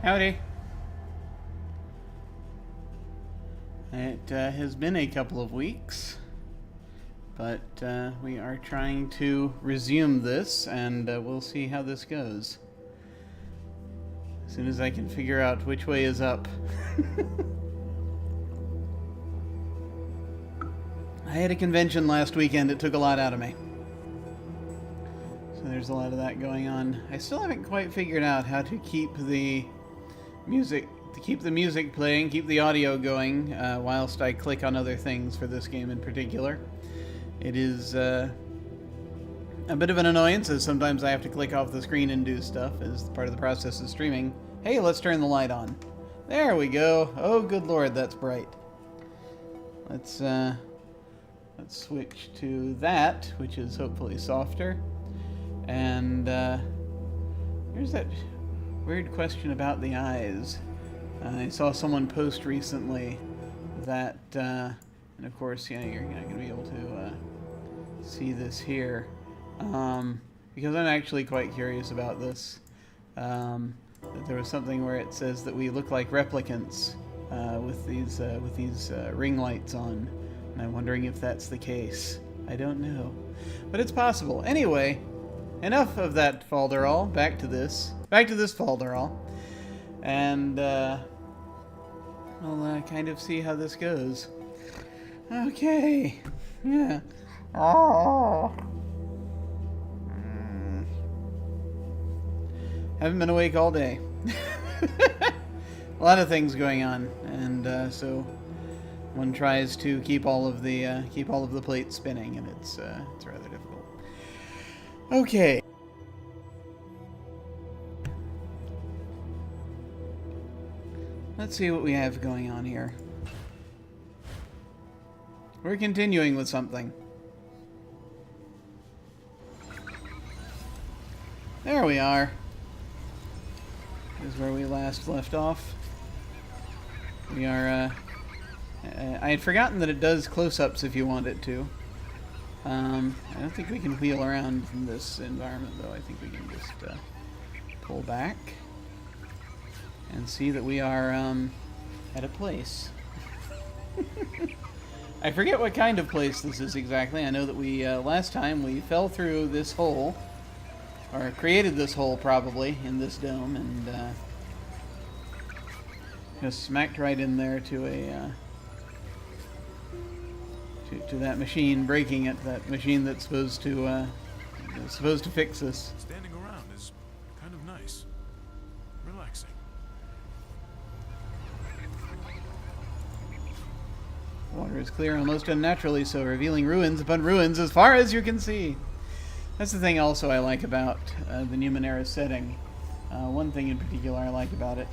Howdy. It has been a couple of weeks, but we are trying to resume this, and we'll see how this goes. As soon as I can figure out which way is up. I had a convention last weekend. It took a lot out of me. So there's a lot of that going on. I still haven't quite figured out how to keep the music playing, keep the audio going, whilst I click on other things for this game in particular. It is a bit of an annoyance, as sometimes I have to click off the screen and do stuff as part of the process of streaming. Hey, let's turn the light on. There we go. Oh, good lord, that's bright. Let's switch to that, which is hopefully softer. And here's that weird question about the eyes. I saw someone post recently that, and of course, yeah, you're not going to be able to see this here, because I'm actually quite curious about this. That there was something where it says that we look like replicants with these ring lights on, and I'm wondering if that's the case. I don't know, but it's possible. Anyway, enough of that falderall. Back to this falderall. And we'll kind of see how this goes. Okay. Yeah. Oh. Haven't been awake all day. A lot of things going on, and so one tries to keep all of the plates spinning, and it's rather difficult. Okay. Let's see what we have going on here. We're continuing with something. There we are. This is where we last left off. We are, I had forgotten that it does close-ups if you want it to. I don't think we can wheel around in this environment, though. I think we can just pull back and see that we are at a place. I forget what kind of place this is exactly. I know that we, last time, we fell through this hole, or created this hole probably, in this dome, and just smacked right in there to a, to that machine, breaking it, that machine that's supposed to fix us. Standing around is kind of nice. Relaxing. Water is clear, almost unnaturally so, revealing ruins upon ruins as far as you can see. That's the thing also I like about the Numenera setting. One thing in particular I like about it.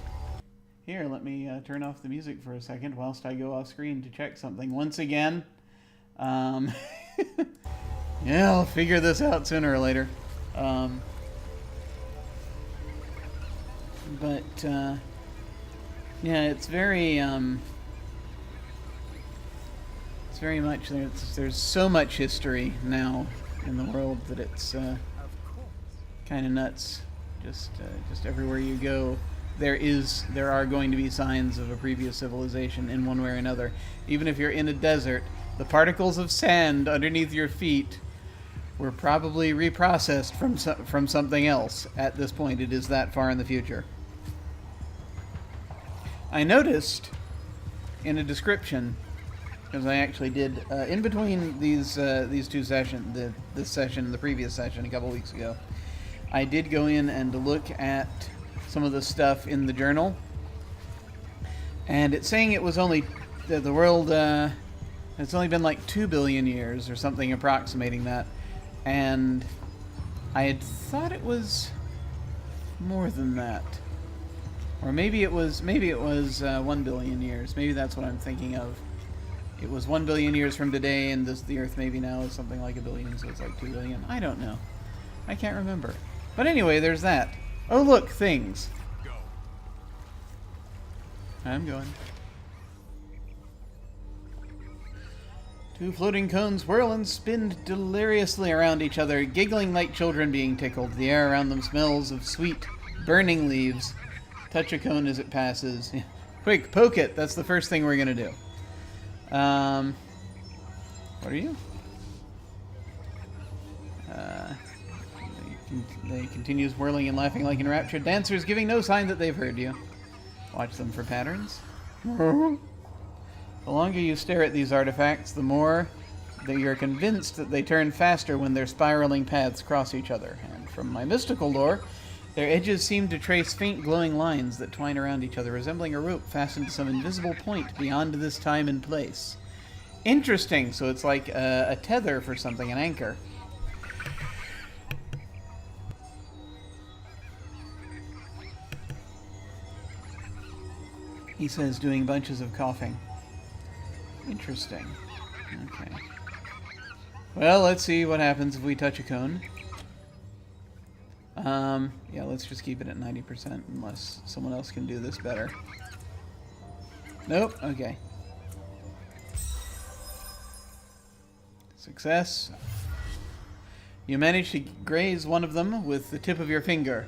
Here, let me turn off the music for a second whilst I go off screen to check something. Once again, yeah, I'll figure this out sooner or later. But yeah, it's very much, there's so much history now in the world that it's kind of nuts. Just everywhere you go, there are going to be signs of a previous civilization in one way or another. Even if you're in a desert, the particles of sand underneath your feet were probably reprocessed from something else. At this point, it is that far in the future. I noticed in a description, because I actually did in between these two sessions, this session and the previous session a couple weeks ago, I did go in and look at some of the stuff in the journal, and it's saying it was only the world. It's only been like 2 billion years or something approximating that, and I had thought it was more than that, or maybe it was 1 billion years. Maybe that's what I'm thinking of. It was 1 billion years from today, and the Earth maybe now is something like 1 billion, so it's like 2 billion. I don't know. I can't remember. But anyway, there's that. Oh look, things. Go. I'm going. Two floating cones whirl and spin deliriously around each other, giggling like children being tickled. The air around them smells of sweet, burning leaves. Touch a cone as it passes. Quick, poke it. That's the first thing we're going to do. What are you? They continues whirling and laughing like enraptured dancers, giving no sign that they've heard you. Watch them for patterns. The longer you stare at these artifacts, the more that you're convinced that they turn faster when their spiraling paths cross each other. And from my mystical lore, their edges seem to trace faint glowing lines that twine around each other, resembling a rope fastened to some invisible point beyond this time and place. Interesting, so it's like a tether for something, an anchor. He says, doing bunches of coughing. Interesting. Okay. Well, let's see what happens if we touch a cone. Yeah, let's just keep it at 90% unless someone else can do this better. Nope, okay. Success. You managed to graze one of them with the tip of your finger.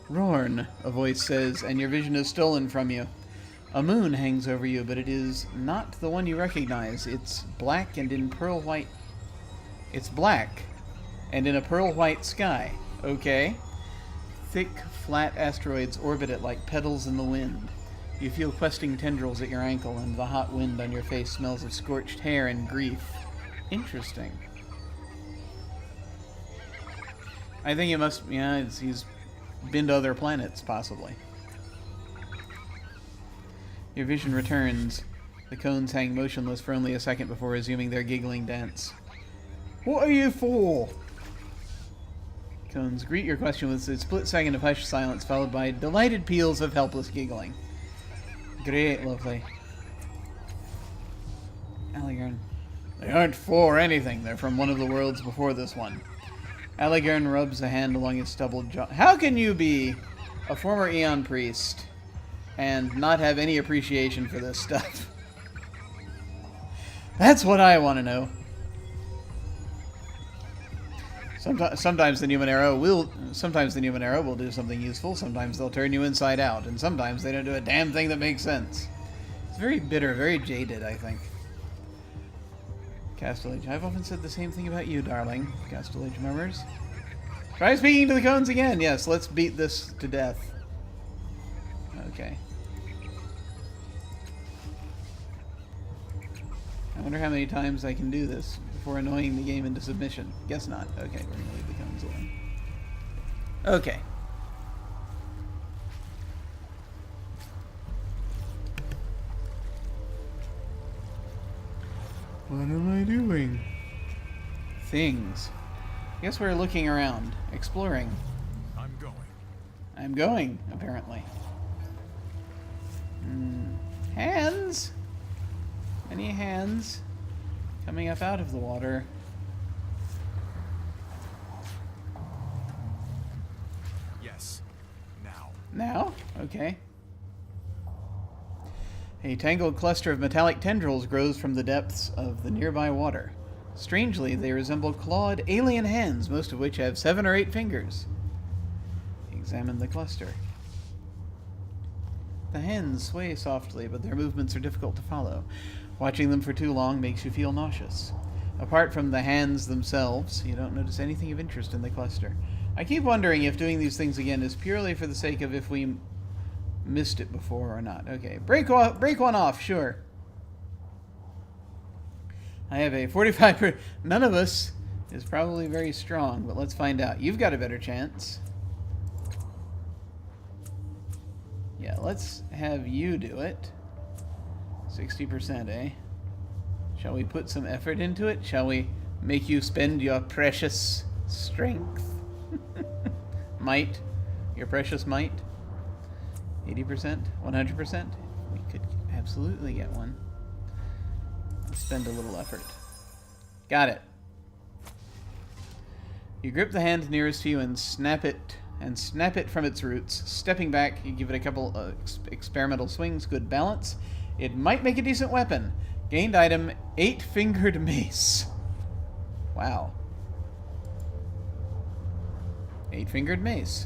Rorn, a voice says, and your vision is stolen from you. A moon hangs over you, but it is not the one you recognize. It's black and in pearl white. It's black and in a pearl white sky. Okay. Thick, flat asteroids orbit it like petals in the wind. You feel questing tendrils at your ankle, and the hot wind on your face smells of scorched hair and grief. Interesting. I think it must... Yeah, he's been to other planets, possibly. Your vision returns. The cones hang motionless for only a second before resuming their giggling dance. What are you for? Cones greet your question with a split second of hushed silence, followed by delighted peals of helpless giggling. Great, lovely. Alligern. They aren't for anything. They're from one of the worlds before this one. Alligern rubs a hand along his stubbled jaw. How can you be a former Aeon priest and not have any appreciation for this stuff? That's what I want to know. Sometimes the Numenera will do something useful. Sometimes they'll turn you inside out, and sometimes they don't do a damn thing that makes sense. It's very bitter, very jaded, I think. Castellage, I've often said the same thing about you, darling. Castellage murmurs. Try speaking to the cones again. Yes, let's beat this to death. Okay. I wonder how many times I can do this before annoying the game into submission. Guess not. Okay, we're going to leave the cones alone. Okay. What am I doing? Things. Guess we're looking around, exploring. I'm going. I'm going, apparently. Hands? Any hands coming up out of the water? Yes. Now. Now? Okay. A tangled cluster of metallic tendrils grows from the depths of the nearby water. Strangely, they resemble clawed alien hands, most of which have 7 or 8 fingers. Examine the cluster. The hands sway softly, but their movements are difficult to follow. Watching them for too long makes you feel nauseous. Apart from the hands themselves, you don't notice anything of interest in the cluster. I keep wondering if doing these things again is purely for the sake of if we missed it before or not. Okay, break one off, sure. I have a 45%. None of us is probably very strong, but let's find out. You've got a better chance. Yeah, let's have you do it. 60%, eh? Shall we put some effort into it? Shall we make you spend your precious strength? Might? Your precious might? 80%? 100%? We could absolutely get one. Let's spend a little effort. Got it. You grip the hand nearest to you and snap it from its roots. Stepping back, you give it a couple experimental swings. Good balance. It might make a decent weapon. Gained item, 8-fingered mace. Wow. 8-fingered mace.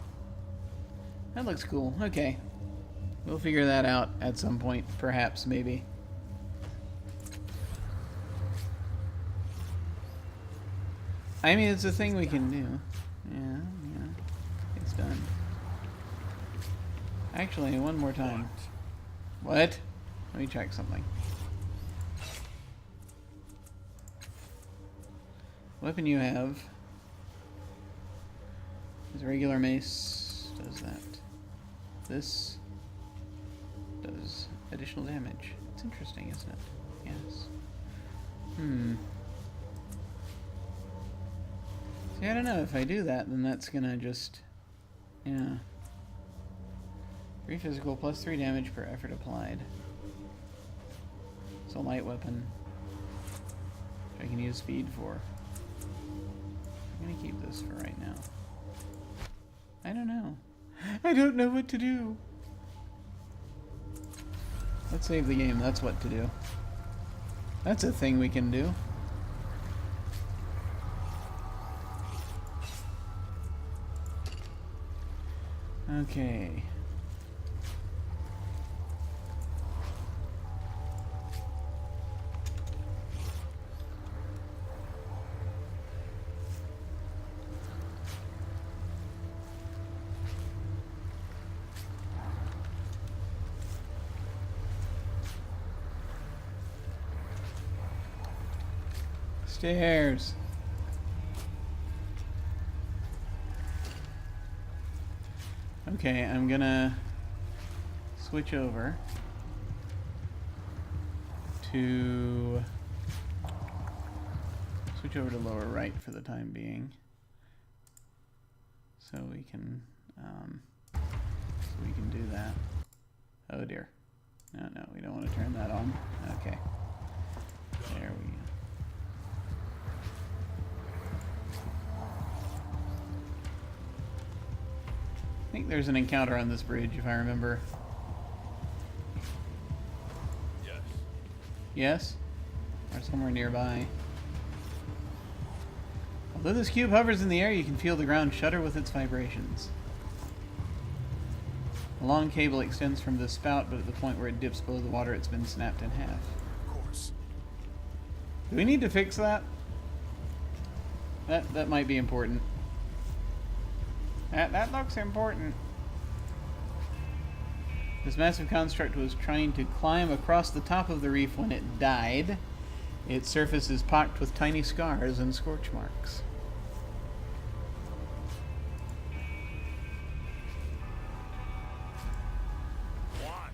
That looks cool. Okay. We'll figure that out at some point, perhaps, maybe. I mean, it's a thing we can do. Yeah. It's done. Actually, one more time. What? Let me check something. Weapon you have is a regular mace. Does that. This does additional damage. It's interesting, isn't it? Yes. See, I don't know. If I do that, then that's gonna just... Yeah. 3 physical plus 3 damage per effort applied. It's a light weapon. Which I can use speed for. I'm gonna keep this for right now. I don't know. I don't know what to do. Let's save the game. That's what to do. That's a thing we can do. Okay. Stairs. Okay, I'm gonna switch over to lower right for the time being, so we can do that. Oh dear, no, we don't want to turn that on. Okay, there we go. I think there's an encounter on this bridge, if I remember. Yes. Yes? Or somewhere nearby. Although this cube hovers in the air, you can feel the ground shudder with its vibrations. A long cable extends from the spout, but at the point where it dips below the water, it's been snapped in half. Of course. Do we need to fix that? That might be important. That looks important. This massive construct was trying to climb across the top of the reef when it died. Its surface is pocked with tiny scars and scorch marks. What?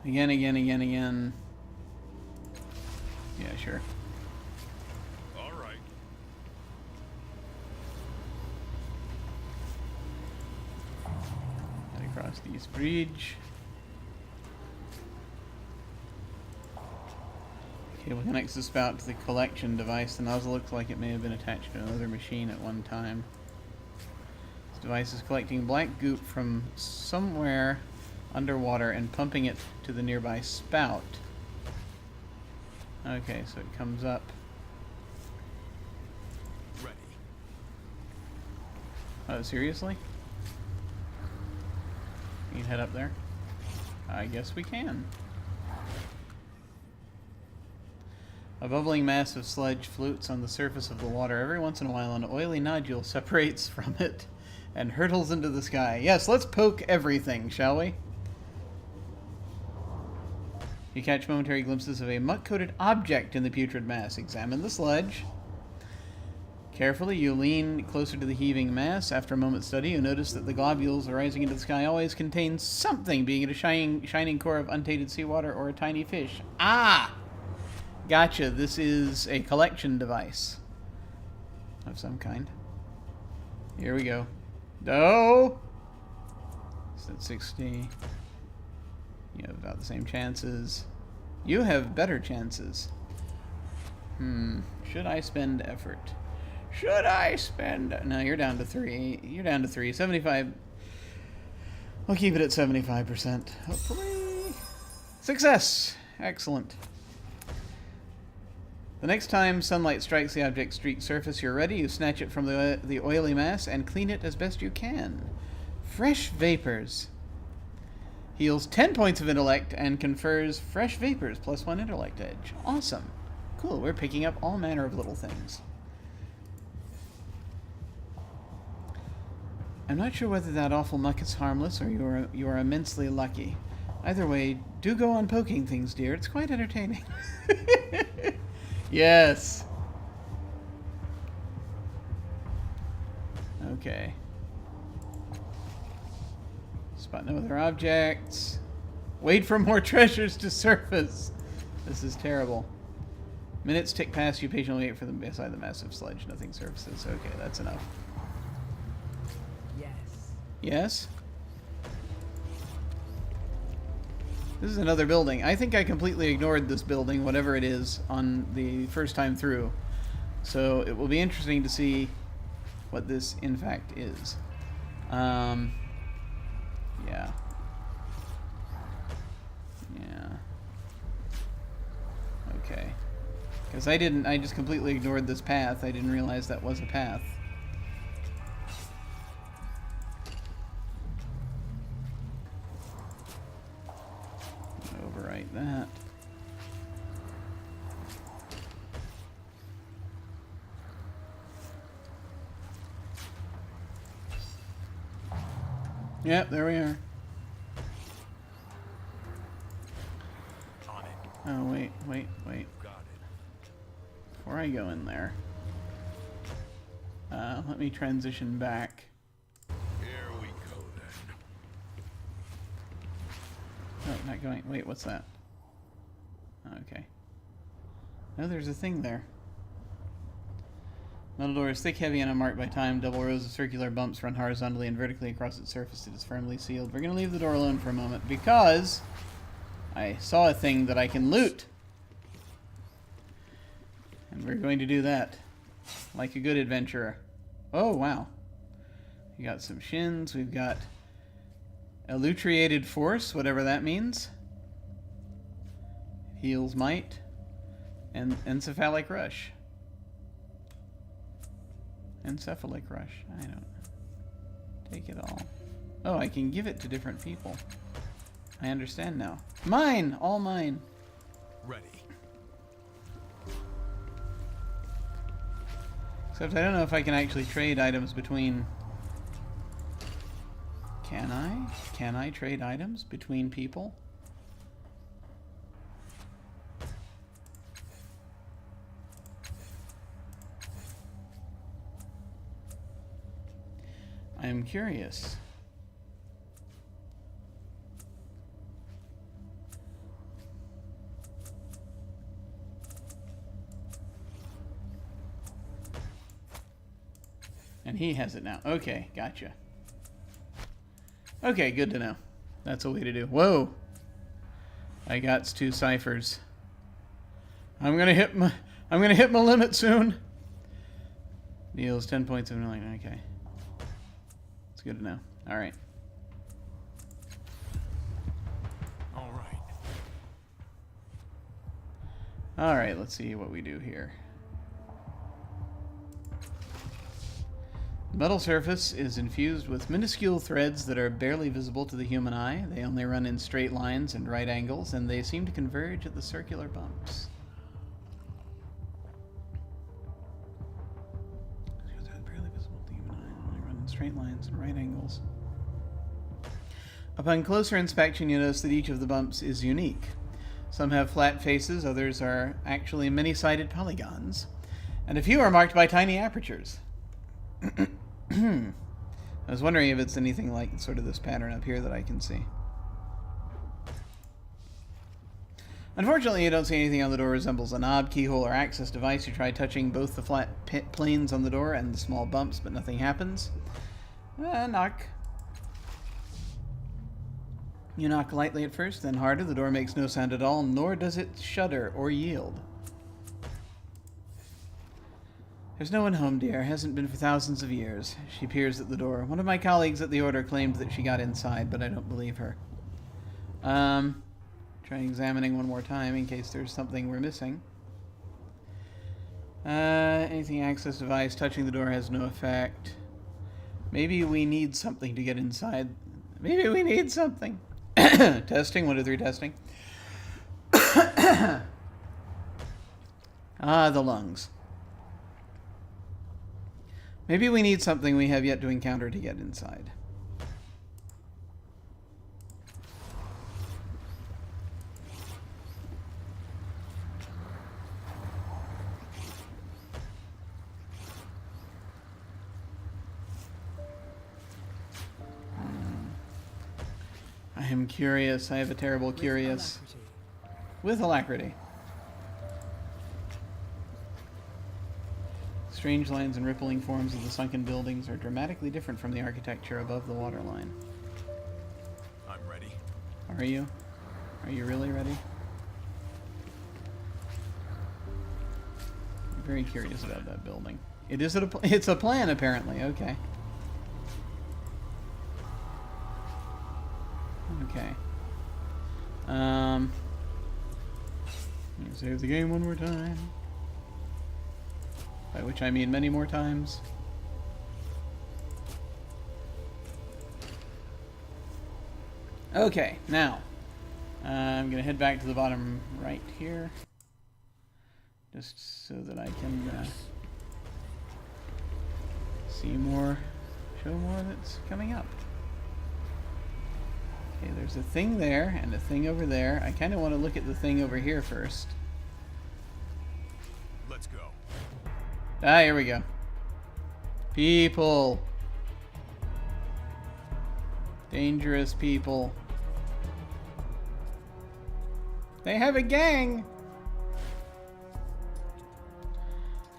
Again. Yeah, sure. Across the East Bridge. Cable connects the spout to the collection device. The nozzle looks like it may have been attached to another machine at one time. This device is collecting black goop from somewhere underwater and pumping it to the nearby spout. Okay, so it comes up. Ready. Oh, seriously? You can head up there? I guess we can. A bubbling mass of sludge floats on the surface of the water. Every once in a while, an oily nodule separates from it and hurtles into the sky. Yes, let's poke everything, shall we? You catch momentary glimpses of a muck-coated object in the putrid mass. Examine the sludge. Carefully, you lean closer to the heaving mass. After a moment's study, you notice that the globules rising into the sky always contain something, being it a shining core of untainted seawater or a tiny fish. Ah! Gotcha. This is a collection device of some kind. Here we go. No! It's at 60. You have about the same chances. You have better chances. Should I spend effort? Should I spend... No, you're down to 3. You're down to 3. 75. I'll keep it at 75%. Hopefully. Success! Excellent. The next time sunlight strikes the object's streaked surface you're ready, you snatch it from the oily mass and clean it as best you can. Fresh vapors. Heals 10 points of intellect and confers fresh vapors plus 1 intellect edge. Awesome. Cool, we're picking up all manner of little things. I'm not sure whether that awful muck is harmless or you are immensely lucky. Either way, do go on poking things, dear. It's quite entertaining. Yes. Okay. Spot no other objects. Wait for more treasures to surface. This is terrible. Minutes tick past, you patiently wait for them beside the massive sludge. Nothing surfaces. Okay, that's enough. Yes. Yes? This is another building. I think I completely ignored this building, whatever it is, on the first time through. So it will be interesting to see what this, in fact, is. Yeah. Yeah. Okay. Because I just completely ignored this path. I didn't realize that was a path. Overwrite that. Yep, there we are. On it. Oh, wait. Got it. Before I go in there, let me transition back. Here we go then. Oh, not going. Wait, what's that? Okay. No, there's a thing there. Metal door is thick, heavy, and unmarked by time. Double rows of circular bumps run horizontally and vertically across its surface. It is firmly sealed. We're going to leave the door alone for a moment because I saw a thing that I can loot. And we're going to do that. Like a good adventurer. Oh, wow. We got some shins. We've got elutriated force, whatever that means. Heals might. And encephalic rush. Encephalic rush. I don't take it all. Oh, I can give it to different people. I understand now. Mine! All mine. Ready. Except I don't know if I can actually trade items between... Can I? Can I trade items between people? I am curious. And he has it now. Okay, gotcha. Okay, good to know. That's a way to do. Whoa! I got 2 ciphers. I'm gonna hit my limit soon. Deals 10 points of knowing. Okay. It's good to know. Alright. Alright. Alright, let's see what we do here. The metal surface is infused with minuscule threads that are barely visible to the human eye. They only run in straight lines and right angles, and they seem to converge at the circular bumps. Barely visible to the human eye. They run in straight lines and right angles. Upon closer inspection, you notice that each of the bumps is unique. Some have flat faces, others are actually many-sided polygons, and a few are marked by tiny apertures. I was wondering if it's anything like sort of this pattern up here that I can see. Unfortunately, you don't see anything on the door resembles a knob, keyhole, or access device. You try touching both the flat planes on the door and the small bumps, but nothing happens. Knock. You knock lightly at first, then harder. The door makes no sound at all, nor does it shudder or yield. There's no one home, dear. Hasn't been for thousands of years. She peers at the door. One of my colleagues at the Order claimed that she got inside, but I don't believe her. Try examining one more time in case there's something we're missing. Anything access device touching the door has no effect. Maybe we need something to get inside. Maybe we need something. Testing. 1, 2, 3. Testing. The lungs. Maybe we need something we have yet to encounter to get inside. I am curious. I have a terrible curious. With alacrity. Strange lines and rippling forms of the sunken buildings are dramatically different from the architecture above the waterline. I'm ready. Are you? Are you really ready? I'm very curious about that building. It's a plan, apparently. Okay. Okay. Let me save the game one more time. By which I mean many more times. Okay, now I'm gonna head back to the bottom right here, just so that I can see more, show more that's coming up. Okay, there's a thing there and a thing over there. I kind of want to look at the thing over here first. Let's go. Ah, here we go. People. Dangerous people. They have a gang!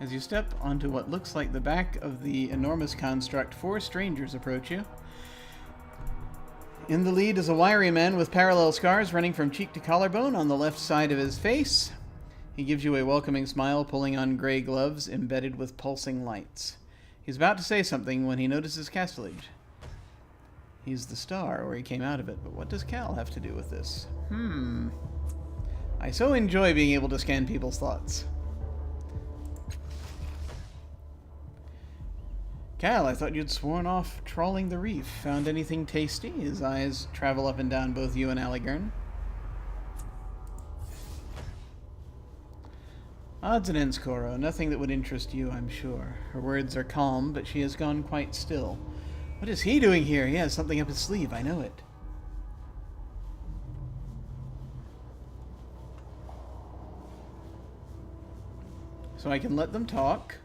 As you step onto what looks like the back of the enormous construct, 4 strangers approach you. In the lead is a wiry man with parallel scars running from cheek to collarbone on the left side of his face. He gives you a welcoming smile, pulling on gray gloves embedded with pulsing lights. He's about to say something when he notices Castellage. He's the star, or he came out of it, but what does Cal have to do with this? I so enjoy being able to scan people's thoughts. Cal, I thought you'd sworn off trawling the reef. Found anything tasty? His eyes travel up and down both you and Aligern. Odds and ends, Koro. Nothing that would interest you, I'm sure. Her words are calm, but she has gone quite still. What is he doing here? He has something up his sleeve, I know it. So I can let them talk.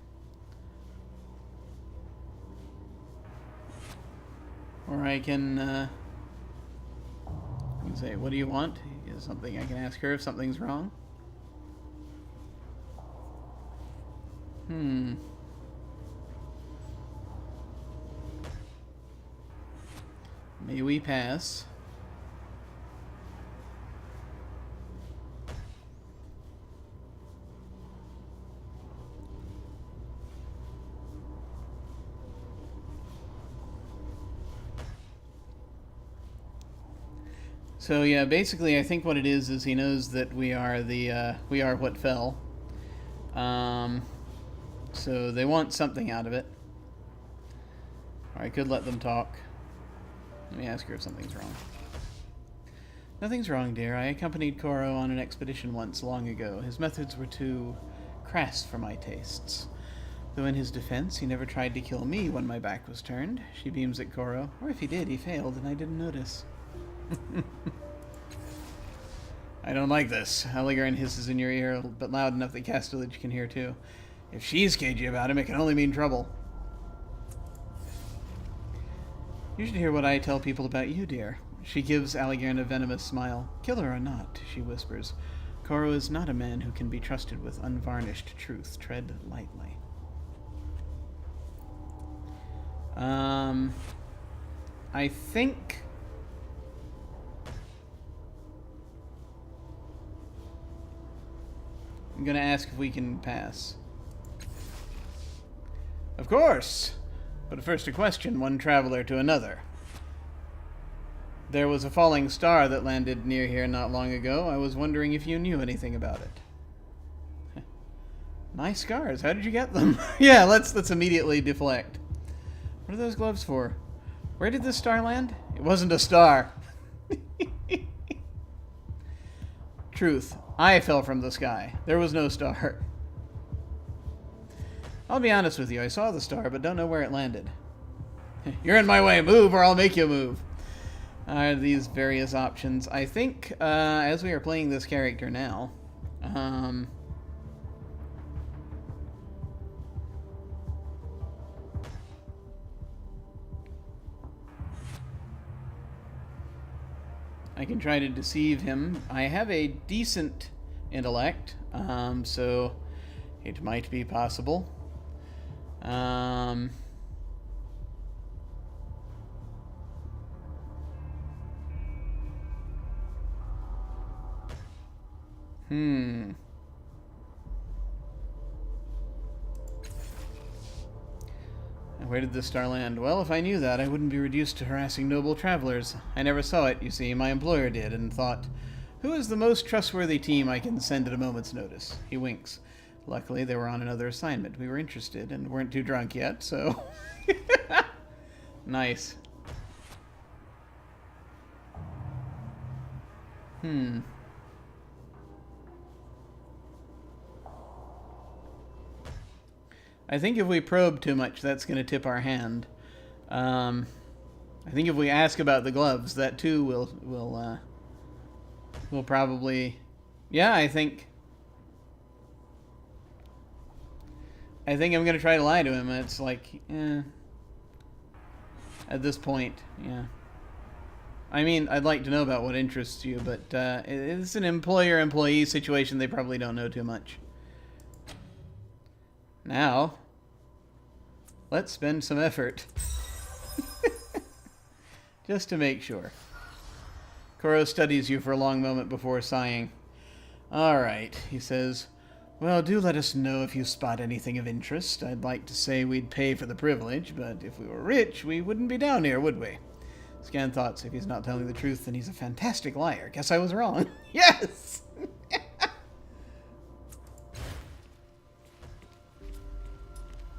Or I can say, what do you want? Is something I can ask her if something's wrong. May we pass? So yeah, basically I think what it is he knows that we are what fell. So they want something out of it. Or I could let them talk. Let me ask her if something's wrong. Nothing's wrong, dear. I accompanied Koro on an expedition once, long ago. His methods were too crass for my tastes. Though in his defense, he never tried to kill me when my back was turned. She beams at Koro. Or if he did, he failed, and I didn't notice. I don't like this. Aligern hisses in your ear, but loud enough that Castellage can hear too. If she's cagey about him, it can only mean trouble. You should hear what I tell people about you, dear. She gives Aligern a venomous smile. Killer or not, she whispers, Koro is not a man who can be trusted with unvarnished truth. Tread lightly. I think... I'm gonna ask if we can pass. Of course! But first a question, one traveler to another. There was a falling star that landed near here not long ago. I was wondering if you knew anything about it. Nice scars. How did you get them? Yeah, let's immediately deflect. What are those gloves for? Where did this star land? It wasn't a star. Truth. I fell from the sky. There was no star. I'll be honest with you. I saw the star, but don't know where it landed. You're in my way. Move, or I'll make you move. These various options. I think, as we are playing this character now, I can try to deceive him. I have a decent intellect, so it might be possible. Where did the star land? Well, if I knew that, I wouldn't be reduced to harassing noble travelers. I never saw it, you see. My employer did, and thought, who is the most trustworthy team I can send at a moment's notice? He winks. Luckily, they were on another assignment. We were interested and weren't too drunk yet, so... Nice. I think if we probe too much, that's going to tip our hand. I think if we ask about the gloves, that too will probably... Yeah, I think I'm going to try to lie to him. It's like, at this point, yeah. I mean, I'd like to know about what interests you, but it's an employer-employee situation. They probably don't know too much. Now, let's spend some effort. Just to make sure. Koro studies you for a long moment before sighing. Alright, he says. Well, do let us know if you spot anything of interest. I'd like to say we'd pay for the privilege, but if we were rich, we wouldn't be down here, would we? Scan thoughts. If he's not telling the truth, then he's a fantastic liar. Guess I was wrong. Yes!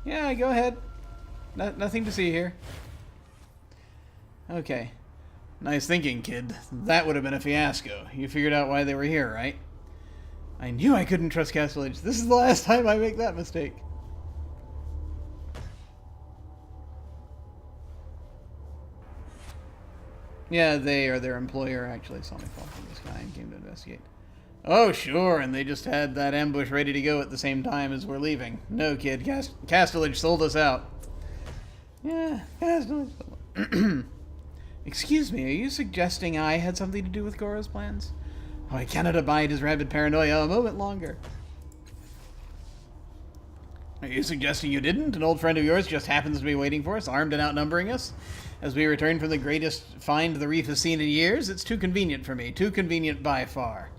Yeah, go ahead. Nothing to see here. Okay. Nice thinking, kid. That would have been a fiasco. You figured out why they were here, right? I knew I couldn't trust Castlage. This is the last time I make that mistake. Yeah, they or their employer actually saw me fall from the sky and came to investigate. Oh, sure, and they just had that ambush ready to go at the same time as we're leaving. No, kid, Castlage sold us out. Yeah, Castlage. Excuse me, are you suggesting I had something to do with Goro's plans? Oh, I cannot abide his rabid paranoia a moment longer. Are you suggesting you didn't? An old friend of yours just happens to be waiting for us, armed and outnumbering us? As we return from the greatest find the reef has seen in years? It's too convenient for me. Too convenient by far.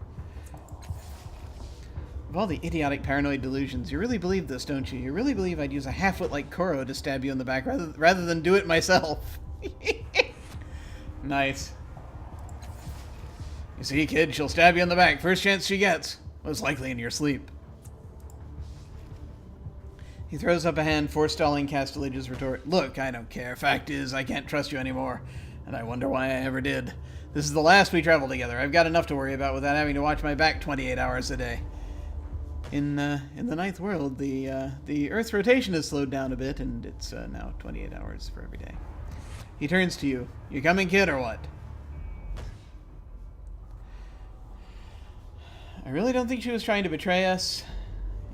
Of all the idiotic paranoid delusions, you really believe this, don't you? You really believe I'd use a half-wit like Koro to stab you in the back rather than do it myself? Nice. You see, kid, she'll stab you in the back. First chance she gets. Most likely in your sleep. He throws up a hand, forestalling Castellage's retort. Look, I don't care. Fact is, I can't trust you anymore. And I wonder why I ever did. This is the last we travel together. I've got enough to worry about without having to watch my back 28 hours a day. In the ninth world, the Earth's rotation has slowed down a bit, and it's now 28 hours for every day. He turns to you. You coming, kid, or what? I really don't think she was trying to betray us.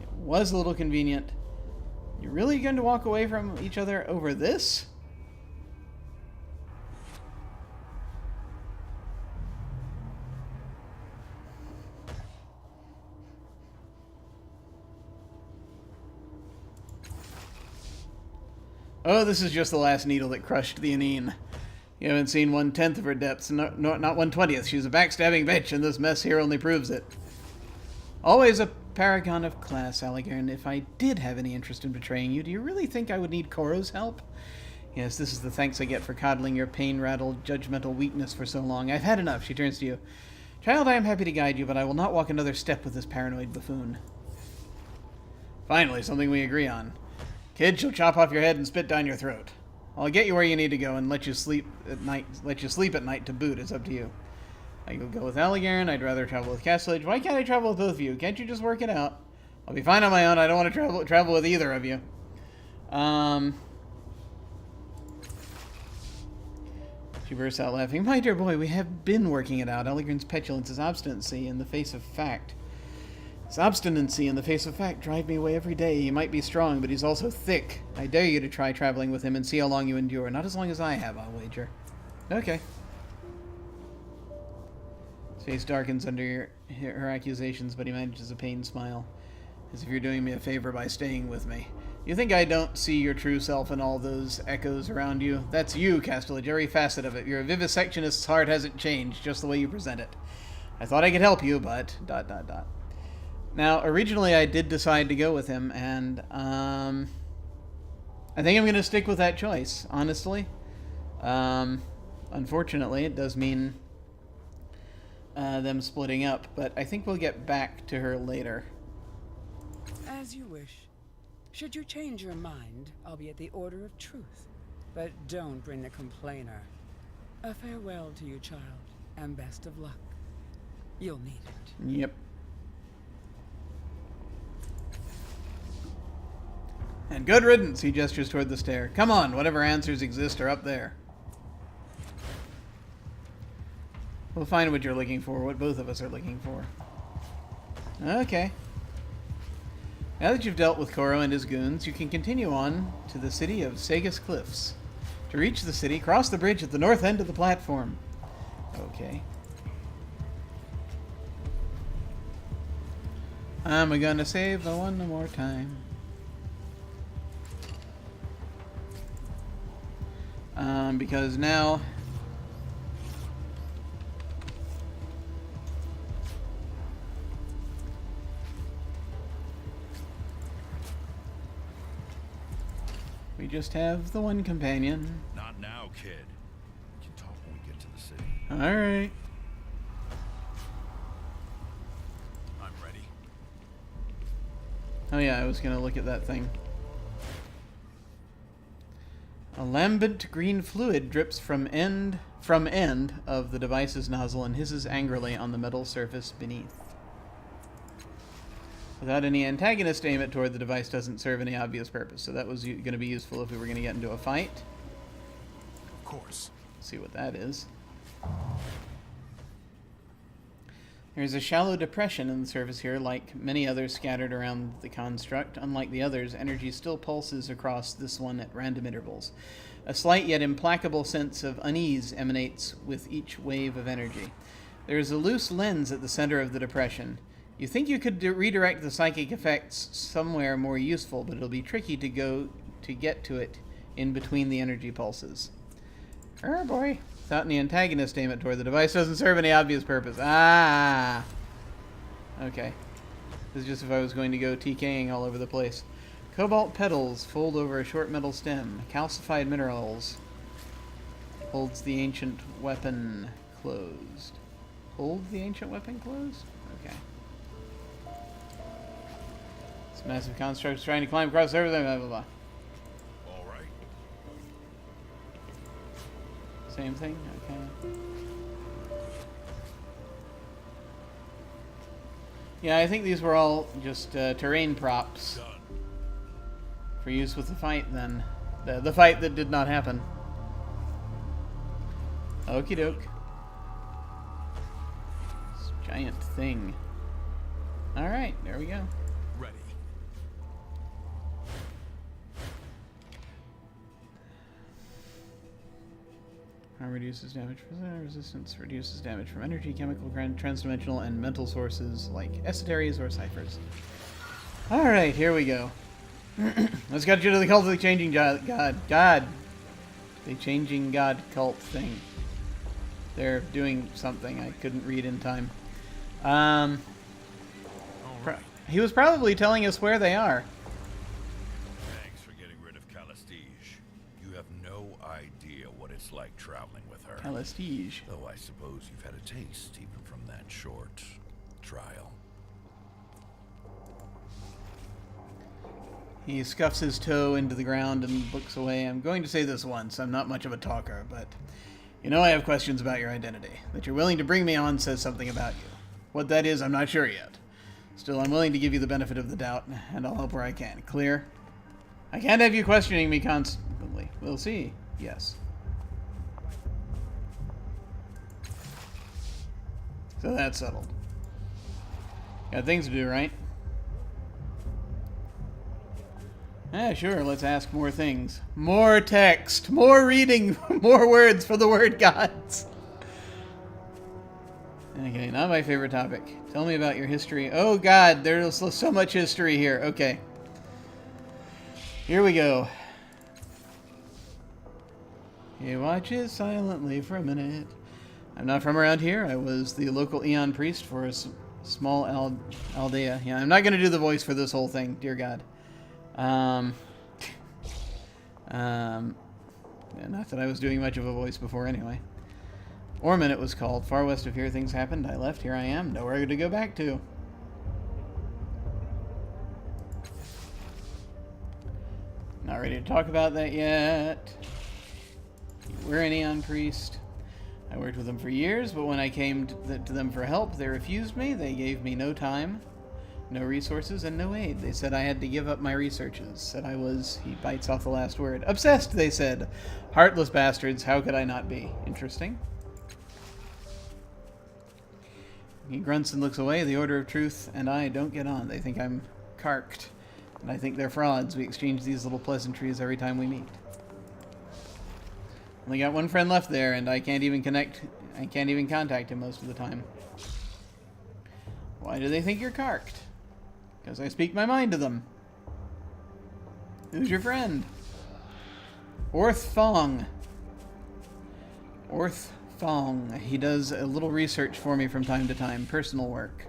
It was a little convenient. You're really going to walk away from each other over this? Oh, this is just the last needle that crushed the Anine. You haven't seen 1/10 of her depths, not 1/20. She's a backstabbing bitch, and this mess here only proves it. Always a paragon of class, Alligarin. If I did have any interest in betraying you, do you really think I would need Koro's help? Yes, this is the thanks I get for coddling your pain-rattled, judgmental weakness for so long. I've had enough. She turns to you. Child, I am happy to guide you, but I will not walk another step with this paranoid buffoon. Finally, something we agree on. Kid, she'll chop off your head and spit down your throat. I'll get you where you need to go and let you sleep at night. Let you sleep at night to boot. It's up to you. I could go with Allegaron. I'd rather travel with Castlage. Why can't I travel with both of you? Can't you just work it out? I'll be fine on my own. I don't want to travel with either of you. She bursts out laughing. My dear boy, we have been working it out. Allegaron's petulance, his obstinacy in the face of fact. His obstinacy in the face of fact drive me away every day. He might be strong, but he's also thick. I dare you to try traveling with him and see how long you endure. Not as long as I have, I'll wager. Okay. His face darkens under her accusations, but he manages a pained smile. As if you're doing me a favor by staying with me. You think I don't see your true self in all those echoes around you? That's you, Castellage, every facet of it. Your vivisectionist's heart hasn't changed, just the way you present it. I thought I could help you, but... ... Now, originally I did decide to go with him, and I think I'm going to stick with that choice, honestly. Unfortunately, it does mean them splitting up, but I think we'll get back to her later. As you wish. Should you change your mind, I'll be at the order of truth. But don't bring the complainer. A farewell to you, child, and best of luck. You'll need it. Yep. And good riddance, he gestures toward the stair. Come on, whatever answers exist are up there. We'll find what you're looking for, what both of us are looking for. Okay. Now that you've dealt with Koro and his goons, you can continue on to the city of Sagus Cliffs. To reach the city, cross the bridge at the north end of the platform. Okay. I'm gonna save the one more time. Because now... we just have the one companion. Not now, kid. We can talk when we get to the city. Alright. I'm ready. Oh yeah, I was gonna look at that thing. A lambent green fluid drips from end of the device's nozzle and hisses angrily on the metal surface beneath. Without any antagonist to aim it toward, the device doesn't serve any obvious purpose, so that was going to be useful if we were going to get into a fight. Of course. Let's see what that is. There's a shallow depression in the surface here, like many others scattered around the construct. Unlike the others, energy still pulses across this one at random intervals. A slight yet implacable sense of unease emanates with each wave of energy. There is a loose lens at the center of the depression. You think you could redirect the psychic effects somewhere more useful, but it'll be tricky to get to it in between the energy pulses. Oh boy. Without any antagonist aim it toward, the device doesn't serve any obvious purpose. Ah! Okay. This is just if I was going to go TKing all over the place. Cobalt petals fold over a short metal stem. Calcified minerals. Holds the ancient weapon closed. Hold the ancient weapon closed? Okay. This massive construct's trying to climb across everything, blah, blah, blah. All right. Same thing? Okay. Yeah, I think these were all just terrain props Done. for use with the fight then. The fight that did not happen. Okie doke. This giant thing. Alright, there we go. Ready. Reduces damage from resistance, reduces damage from energy, chemical, transdimensional, and mental sources like esoteries or ciphers. Alright, here we go. Let's get you to the cult of the changing god. The changing god cult thing. They're doing something I couldn't read in time. All right. He was probably telling us where they are. Thanks for getting rid of Calestige. You have no idea what it's like traveling with her. Calestige. Though I suppose you've had a taste even from that short trial. He scuffs his toe into the ground and looks away. I'm going to say this once. I'm not much of a talker, but you know I have questions about your identity. That you're willing to bring me on says something about you. What that is, I'm not sure yet. Still, I'm willing to give you the benefit of the doubt, and I'll help where I can. Clear? I can't have you questioning me constantly. We'll see. Yes. So that's settled. Got things to do, right? Yeah, sure, let's ask more things. More text, more reading, more words for the word gods. Okay, not my favorite topic. Tell me about your history. Oh god, there's so much history here. Okay. Here we go. He watches silently for a minute. I'm not from around here. I was the local Eon priest for a small aldea. Yeah, I'm not going to do the voice for this whole thing, dear God. Yeah, not that I was doing much of a voice before anyway. Orman it was called. Far west of here things happened. I left. Here I am. Nowhere to go back to. Not ready to talk about that yet. You were an Eon priest. I worked with them for years, but when I came to them for help, they refused me. They gave me no time, no resources, and no aid. They said I had to give up my researches. Said I was, he bites off the last word, obsessed, they said. Heartless bastards, how could I not be? Interesting. He grunts and looks away. The Order of Truth and I don't get on. They think I'm carked, and I think they're frauds. We exchange these little pleasantries every time we meet. Only got one friend left there, and I can't even contact him most of the time. Why do they think you're carked? Because I speak my mind to them. Who's your friend? Orth Fong. Orth Fong. He does a little research for me from time to time. Personal work.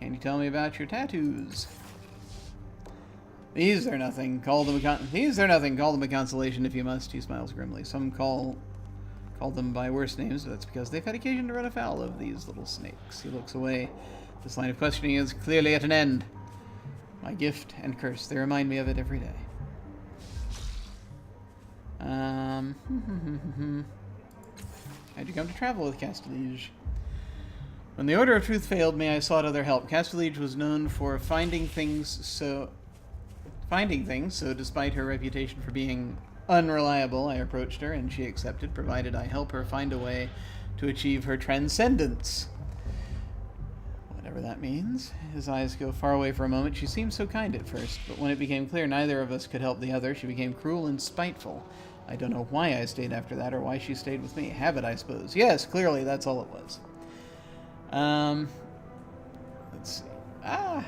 Can you tell me about your tattoos? These are nothing. Call them a consolation if you must. He smiles grimly. Some call them by worse names, but that's because they've had occasion to run afoul of these little snakes. He looks away. This line of questioning is clearly at an end. My gift and curse. They remind me of it every day. How'd you come to travel with Castellige? When the Order of Truth failed me, I sought other help. Castellige was known for finding things, so despite her reputation for being unreliable, I approached her and she accepted, provided I help her find a way to achieve her transcendence. Whatever that means. His eyes go far away for a moment. She seemed so kind at first, but when it became clear neither of us could help the other, she became cruel and spiteful. I don't know why I stayed after that or why she stayed with me. Habit, I suppose. Yes, clearly that's all it was. Let's see. Back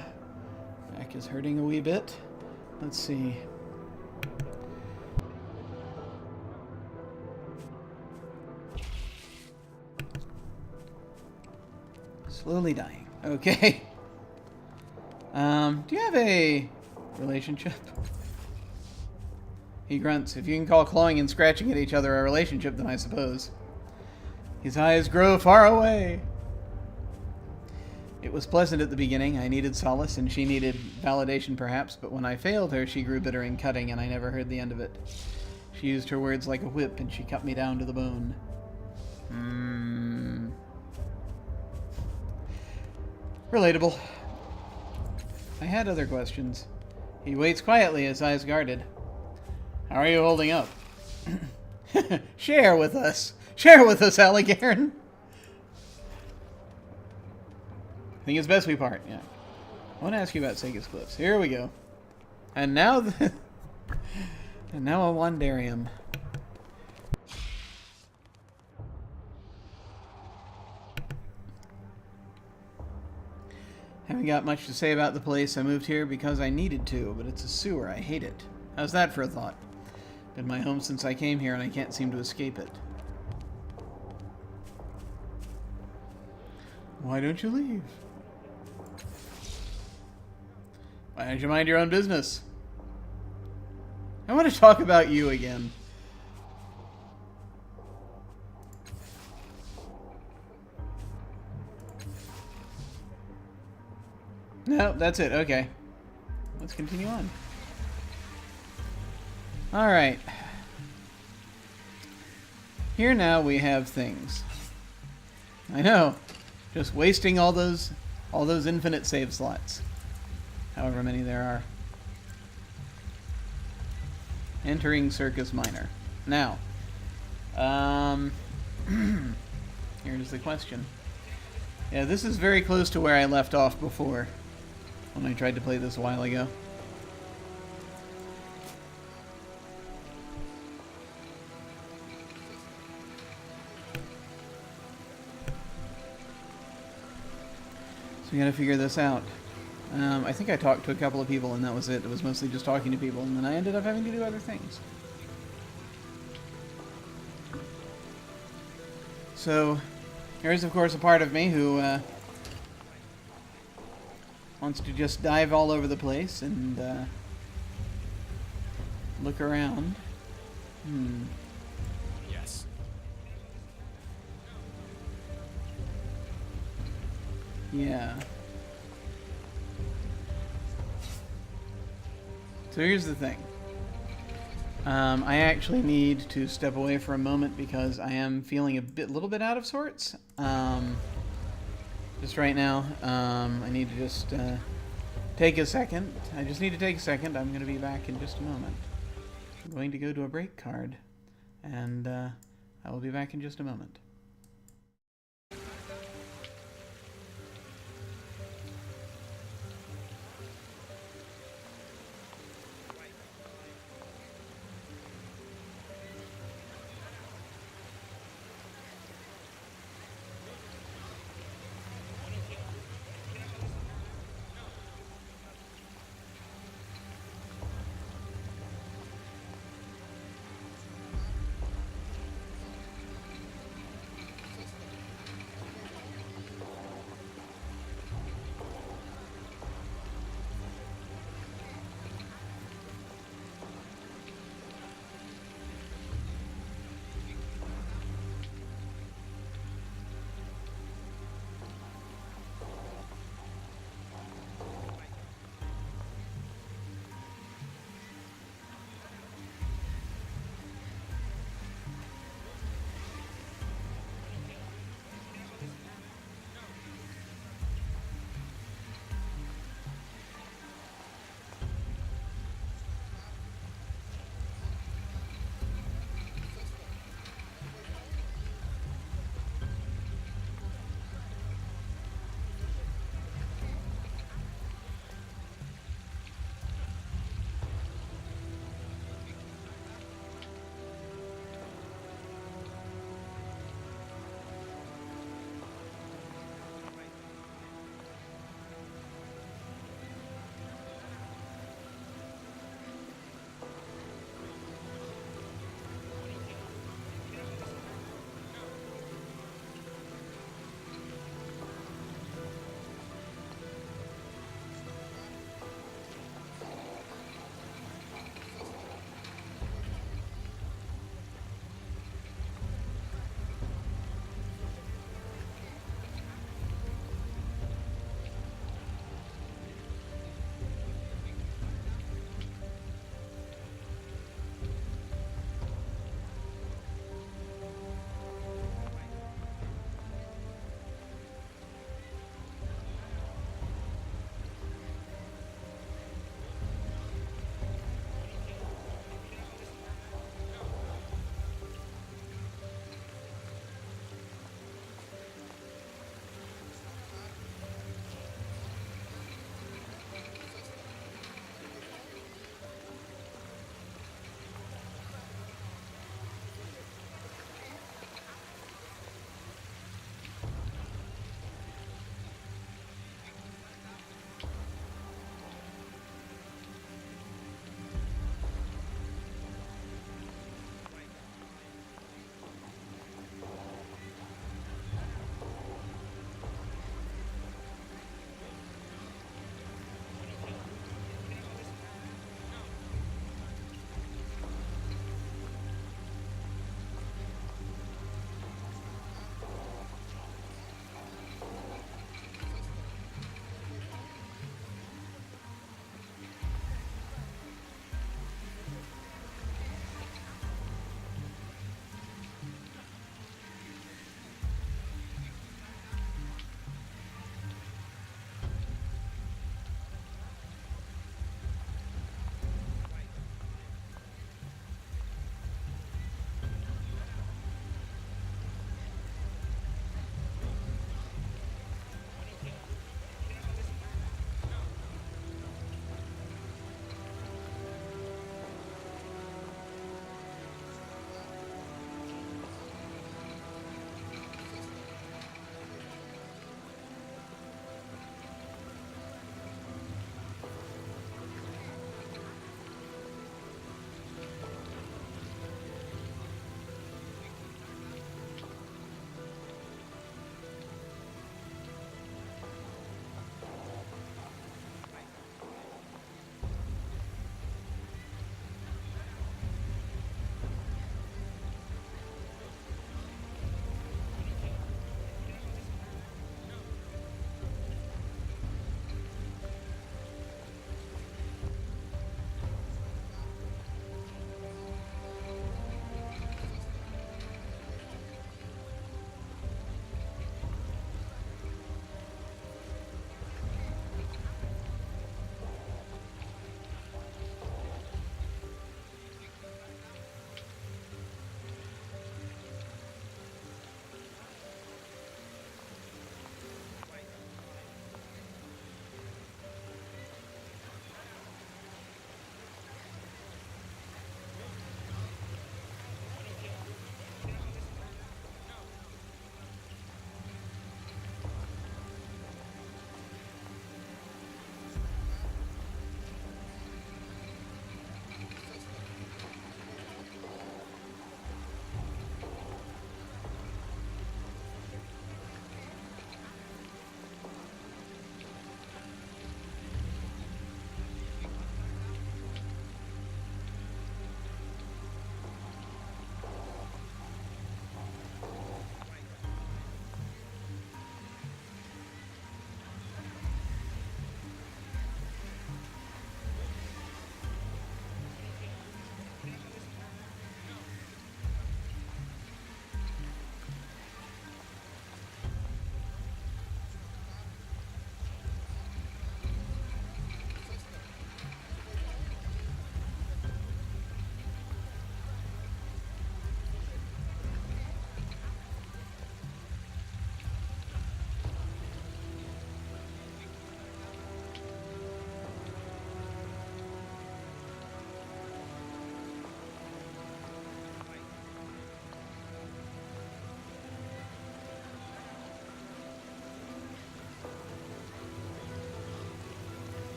is hurting a wee bit. Let's see. Slowly dying. Okay. Do you have a relationship? He grunts. If you can call clawing and scratching at each other a relationship, then I suppose. His eyes grow far away. It was pleasant at the beginning. I needed solace, and she needed validation, perhaps, but when I failed her, she grew bitter and cutting, and I never heard the end of it. She used her words like a whip, and she cut me down to the bone. Relatable. I had other questions. He waits quietly, his eyes guarded. How are you holding up? Share with us. Share with us, Alligaron. I think it's best we part, yeah. I want to ask you about Sagus Cliffs. Here we go. And now and now a Wandarium. Haven't got much to say about the place. I moved here because I needed to, but it's a sewer. I hate it. How's that for a thought? Been my home since I came here and I can't seem to escape it. Why don't you leave? Why don't you mind your own business? I want to talk about you again. No, that's it. Okay. let's continue on. Alright. Here now we have things. I know. Just wasting all those infinite save slots. However many there are. Entering Circus Minor. Now, here's the question. Yeah, this is very close to where I left off before, when I tried to play this a while ago. So we gotta figure this out. I think I talked to a couple of people and that was it. It was mostly just talking to people, and then I ended up having to do other things. So, there's of course a part of me who wants to just dive all over the place and look around. Yes. Yeah. So here's the thing. I actually need to step away for a moment because I am feeling a little bit out of sorts. Just right now, I need to just take a second. I just need to take a second. I'm going to be back in just a moment. I'm going to go to a break card, and I will be back in just a moment.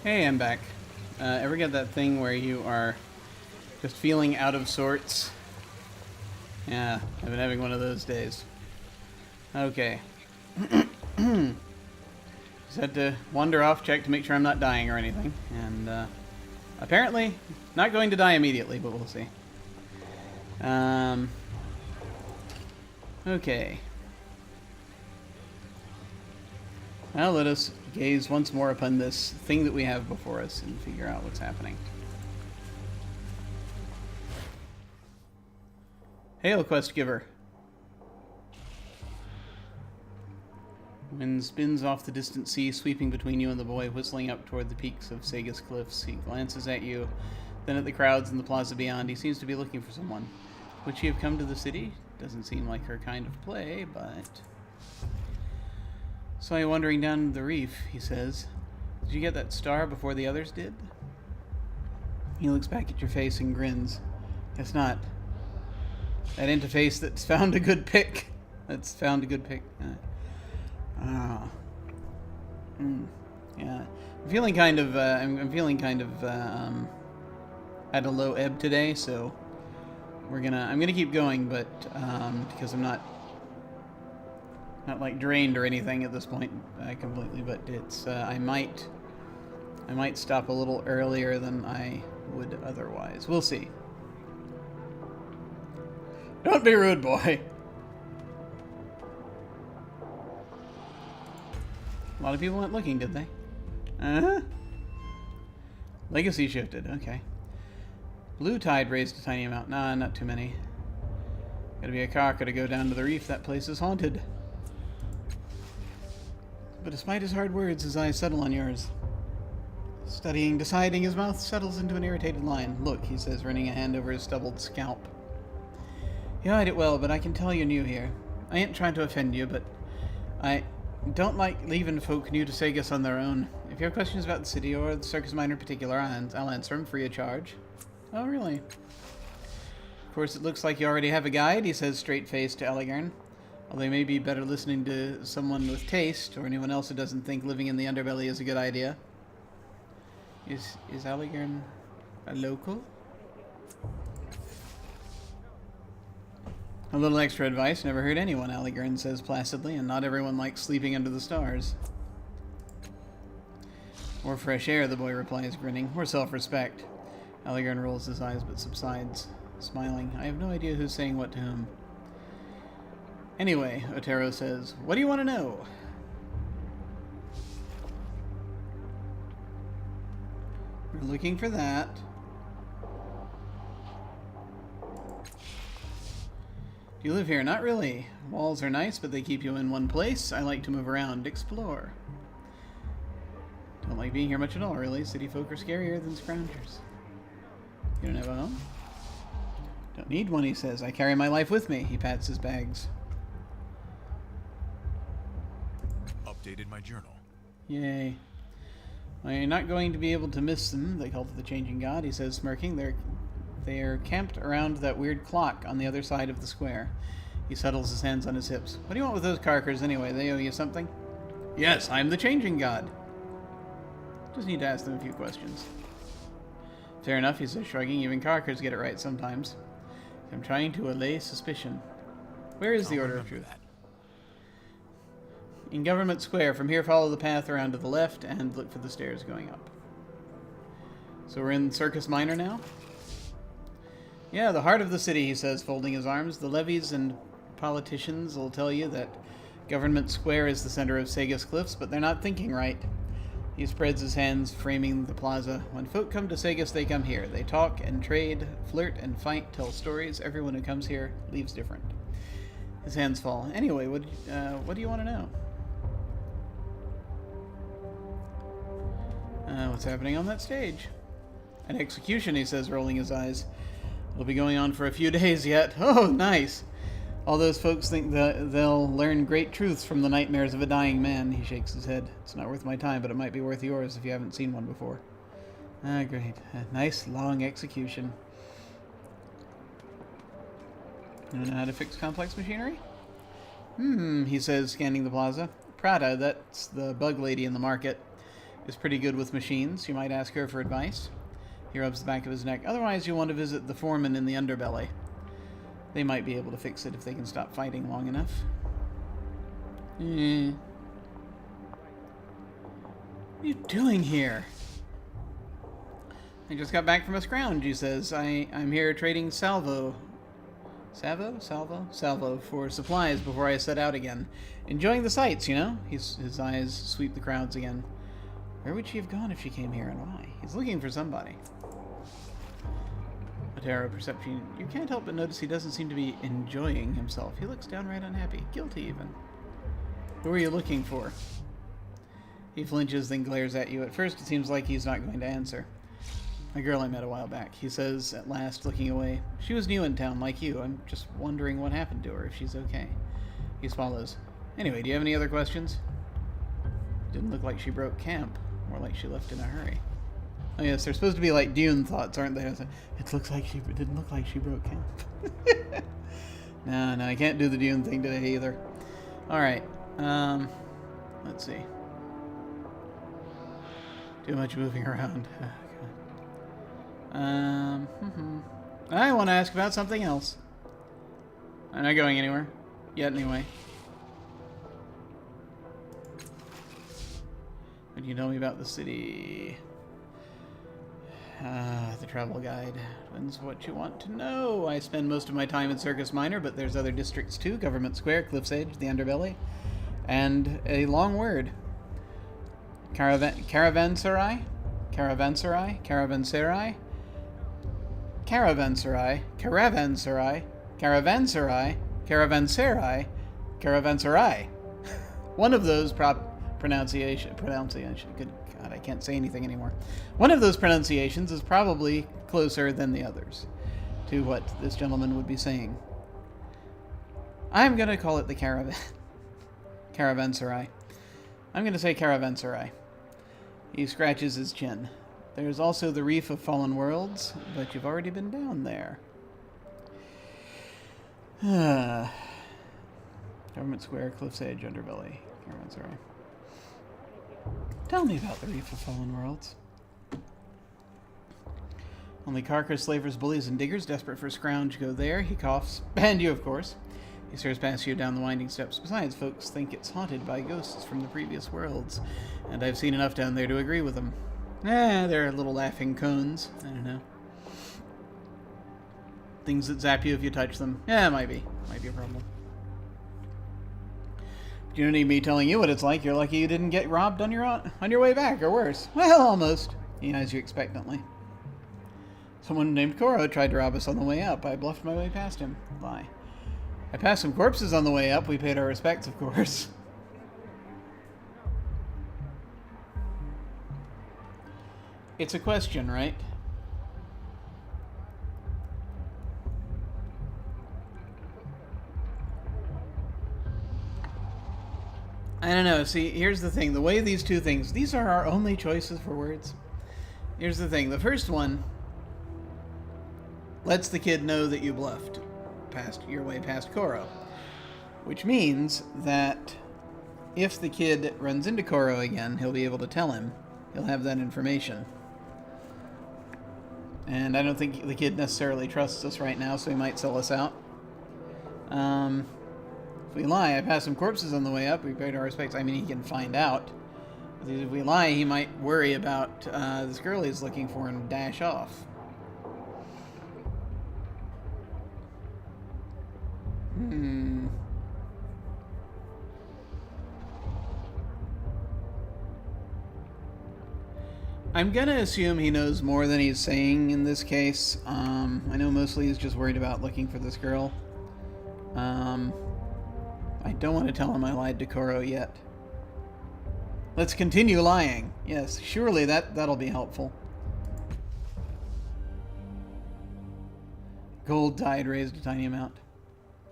Hey, I'm back. Ever get that thing where you are just feeling out of sorts? Yeah, I've been having one of those days. Okay. Just had to wander off, check to make sure I'm not dying or anything. And, apparently, not going to die immediately, but we'll see. Okay. Now let us gaze once more upon this thing that we have before us and figure out what's happening. Hail, quest giver. Wind spins off the distant sea, sweeping between you and the boy, whistling up toward the peaks of Sagus Cliffs. He glances at you, then at the crowds in the plaza beyond. He seems to be looking for someone. Would she have come to the city? Doesn't seem like her kind of play, but... Saw you wandering down the reef, he says. Did you get that star before the others did? He looks back at your face and grins. Guess not. That interface that's found a good pick. That's found a good pick. Yeah. I'm feeling kind of, I'm feeling kind of, at a low ebb today, so I'm gonna keep going, but, because I'm not like drained or anything at this point, completely, but it's, I might stop a little earlier than I would otherwise. We'll see. Don't be rude, boy. A lot of people weren't looking, did they? Uh-huh. Legacy shifted, okay. Blue tide raised a tiny amount. Nah, not too many. Gotta be a cocker to go down to the reef. That place is haunted. But despite his hard words, his eyes settle on yours. Studying, deciding, his mouth settles into an irritated line. Look, he says, running a hand over his stubbled scalp. You hide it well, but I can tell you're new here. I ain't trying to offend you, but I don't like leaving folk new to Sagus on their own. If you have questions about the city, or the circus miner in particular, I'll answer them free of charge. Oh, really? Of course, it looks like you already have a guide, he says straight-faced to Eligern. Although may be better listening to someone with taste, or anyone else who doesn't think living in the underbelly is a good idea. Is Eligern a local? A little extra advice, never hurt anyone, Eligern says placidly, and not everyone likes sleeping under the stars. Or fresh air, the boy replies, grinning, or self-respect. Eligern rolls his eyes but subsides, smiling. I have no idea who's saying what to whom. Anyway, Otero says, what do you want to know? We're looking for that. Do you live here? Not really. Walls are nice, but they keep you in one place. I like to move around, explore. Don't like being here much at all, really. City folk are scarier than scroungers. You don't have a home? Don't need one, he says. I carry my life with me. He pats his bags. Updated my journal. Yay. Well, you're not going to be able to miss them, the cult of the changing god, he says, smirking. They're camped around that weird clock on the other side of the square. He settles his hands on his hips. What do you want with those carkers anyway? They owe you something? Yes, I'm the changing god. Just need to ask them a few questions. Fair enough, he says, shrugging. Even carkers get it right sometimes. I'm trying to allay suspicion. Where is the Order of Truth? In Government Square. From here, follow the path around to the left and look for the stairs going up. So we're in Circus Minor now? Yeah, the heart of the city, he says, folding his arms. The levies and politicians will tell you that Government Square is the center of Sagus Cliffs, but they're not thinking right. He spreads his hands, framing the plaza. When folk come to Sagus, they come here. They talk and trade, flirt and fight, tell stories. Everyone who comes here leaves different. His hands fall. Anyway, what do you want to know? What's happening on that stage? An execution, he says, rolling his eyes. It'll be going on for a few days yet. Oh, nice! All those folks think that they'll learn great truths from the nightmares of a dying man. He shakes his head. It's not worth my time, but it might be worth yours if you haven't seen one before. Ah, great. A nice, long execution. You know how to fix complex machinery? He says, scanning the plaza. Prada, that's the bug lady in the market. is pretty good with machines. You might ask her for advice. He rubs the back of his neck. Otherwise, you want to visit the foreman in the underbelly. They might be able to fix it if they can stop fighting long enough. What are you doing here? I just got back from a scrounge, he says. I'm here trading salvo for supplies before I set out again. Enjoying the sights, you know? His eyes sweep the crowds again. Where would she have gone if she came here, and why? He's looking for somebody. Otero perception. You can't help but notice he doesn't seem to be enjoying himself. He looks downright unhappy. Guilty, even. Who are you looking for? He flinches, then glares at you. At first, it seems like he's not going to answer. A girl I met a while back, he says, at last, looking away. She was new in town, like you. I'm just wondering what happened to her, if she's okay. He swallows. Anyway, do you have any other questions? Didn't look like she broke camp. More like she left in a hurry. Oh yes, they're supposed to be like Dune thoughts, aren't they? It looks like she didn't look like she broke camp. No, I can't do the Dune thing today either. Alright, let's see. Too much moving around. I want to ask about something else. I'm not going anywhere. Yet, anyway. What can you tell me about the city? The travel guide. Depends what you want to know. I spend most of my time in Circus Minor, but there's other districts too. Government Square, Cliff's Edge, the Underbelly. And a long word. Caravanserai? Caravanserai? Caravanserai? Caravanserai? Caravanserai? Caravanserai? Caravanserai? Caravanserai? One of those pronunciation. Good God, I can't say anything anymore. One of those pronunciations is probably closer than the others to what this gentleman would be saying. I'm going to call it the Caravanserai. I'm going to say Caravanserai. He scratches his chin. There's also the Reef of Fallen Worlds, but you've already been down there. Government Square, Cliff's Edge, Underbelly. Caravanserai. Tell me about the Reef of Fallen Worlds. Only carcass, slavers, bullies, and diggers desperate for scrounge go there. He coughs. And you, of course. He stares past you down the winding steps. Besides, folks think it's haunted by ghosts from the previous worlds. And I've seen enough down there to agree with them. They're little laughing cones. I don't know. Things that zap you if you touch them. Yeah, it might be. Might be a problem. You don't need me telling you what it's like. You're lucky you didn't get robbed on your way back, or worse. Well, almost. He eyes you expectantly. Someone named Koro tried to rob us on the way up. I bluffed my way past him. Lie. I passed some corpses on the way up. We paid our respects, of course. It's a question, right? I don't know. See, here's the thing. The way these two things... These are our only choices for words. Here's the thing. The first one lets the kid know that you bluffed your way past Koro. Which means that if the kid runs into Koro again, he'll be able to tell him. He'll have that information. And I don't think the kid necessarily trusts us right now, so he might sell us out. If we lie, I passed some corpses on the way up. We paid our respects. I mean, he can find out. If we lie, he might worry about this girl he's looking for and dash off. I'm gonna assume he knows more than he's saying in this case. I know mostly he's just worried about looking for this girl. I don't want to tell him I lied to Koro yet. Let's continue lying. Yes, surely that'll be helpful. Gold tide raised a tiny amount.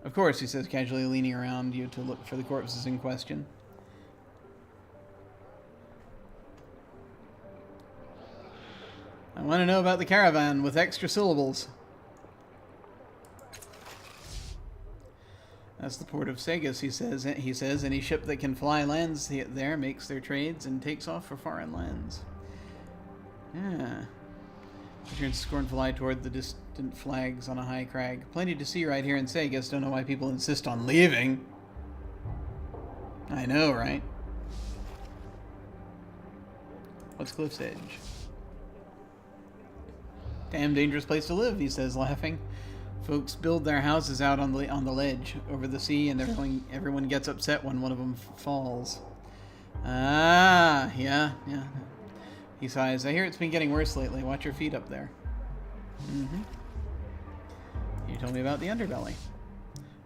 Of course, he says, casually leaning around you to look for the corpses in question. I want to know about the caravan with extra syllables. That's the port of Sagus, he says. Any ship that can fly lands there, makes their trades, and takes off for foreign lands. Yeah. He turns a scornful eye toward the distant flags on a high crag. Plenty to see right here in Sagus. Don't know why people insist on leaving. I know, right? What's Cliff's Edge? Damn dangerous place to live, he says, laughing. Folks build their houses out on the ledge over the sea, and everyone gets upset when one of them falls. Ah, yeah. He sighs. I hear it's been getting worse lately. Watch your feet up there. You told me about the underbelly.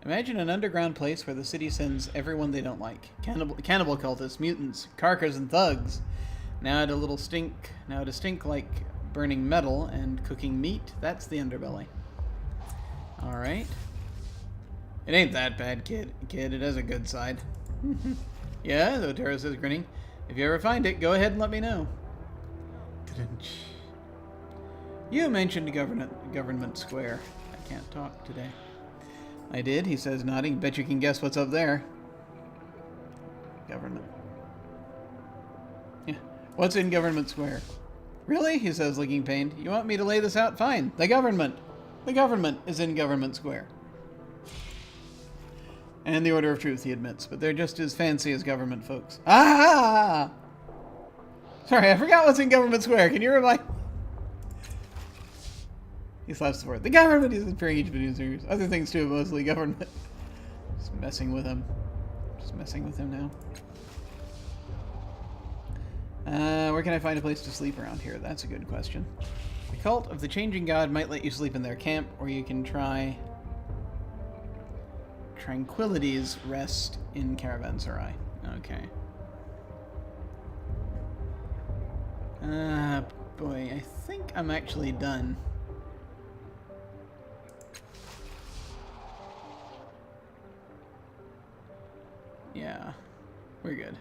Imagine an underground place where the city sends everyone they don't like. Cannibal cultists, mutants, carkers, and thugs. Now to stink like burning metal and cooking meat. That's the underbelly. Alright. It ain't that bad, kid. It has a good side. Yeah, Otero says, grinning. If you ever find it, go ahead and let me know. You mentioned Government Square. I can't talk today. I did, he says, nodding. Bet you can guess what's up there. Government. Yeah. What's in Government Square? Really? He says, looking pained. You want me to lay this out? Fine. The government. The government is in Government Square. And the Order of Truth, he admits. But they're just as fancy as government folks. Ah! Sorry, I forgot what's in Government Square. Can you remind... He slaps the board. The government is appearing each producer. Other things too, mostly government. Just messing with him. Now. Where can I find a place to sleep around here? That's a good question. The Cult of the Changing God might let you sleep in their camp, or you can try Tranquility's Rest in Caravanserai. Okay. Boy, I think I'm actually done. Yeah, we're good.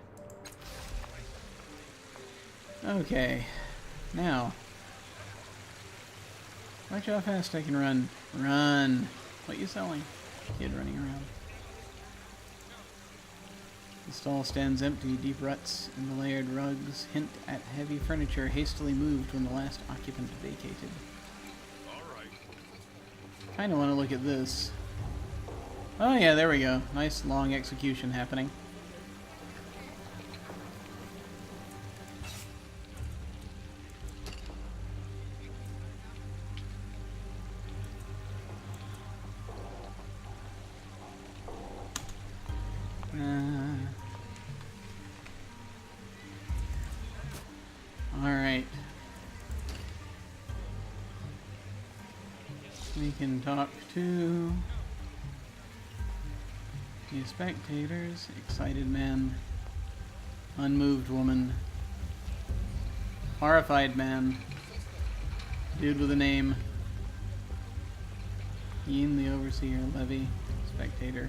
Okay, now. Watch how fast I can run. Run! What you selling? Kid running around. The stall stands empty. Deep ruts in the layered rugs hint at heavy furniture hastily moved when the last occupant vacated. Kinda want to look at this. Oh yeah, there we go. Nice long execution happening. Alright. We can talk to the spectators, excited man, unmoved woman, horrified man, dude with a name, Ian the overseer, Levy, spectator,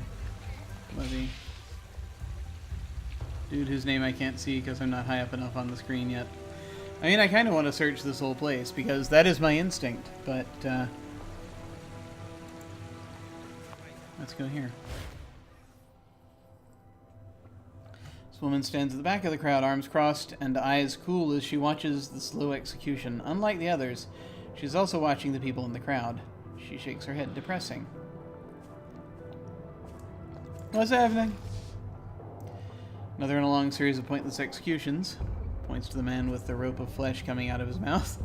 Levy, dude whose name I can't see because I'm not high up enough on the screen yet. I mean, I kind of want to search this whole place because that is my instinct, but let's go here. This woman stands at the back of the crowd, arms crossed and eyes cool as she watches the slow execution. Unlike the others, she's also watching the people in the crowd. She shakes her head, depressing. What's happening? Another in a long series of pointless executions. Points to the man with the rope of flesh coming out of his mouth.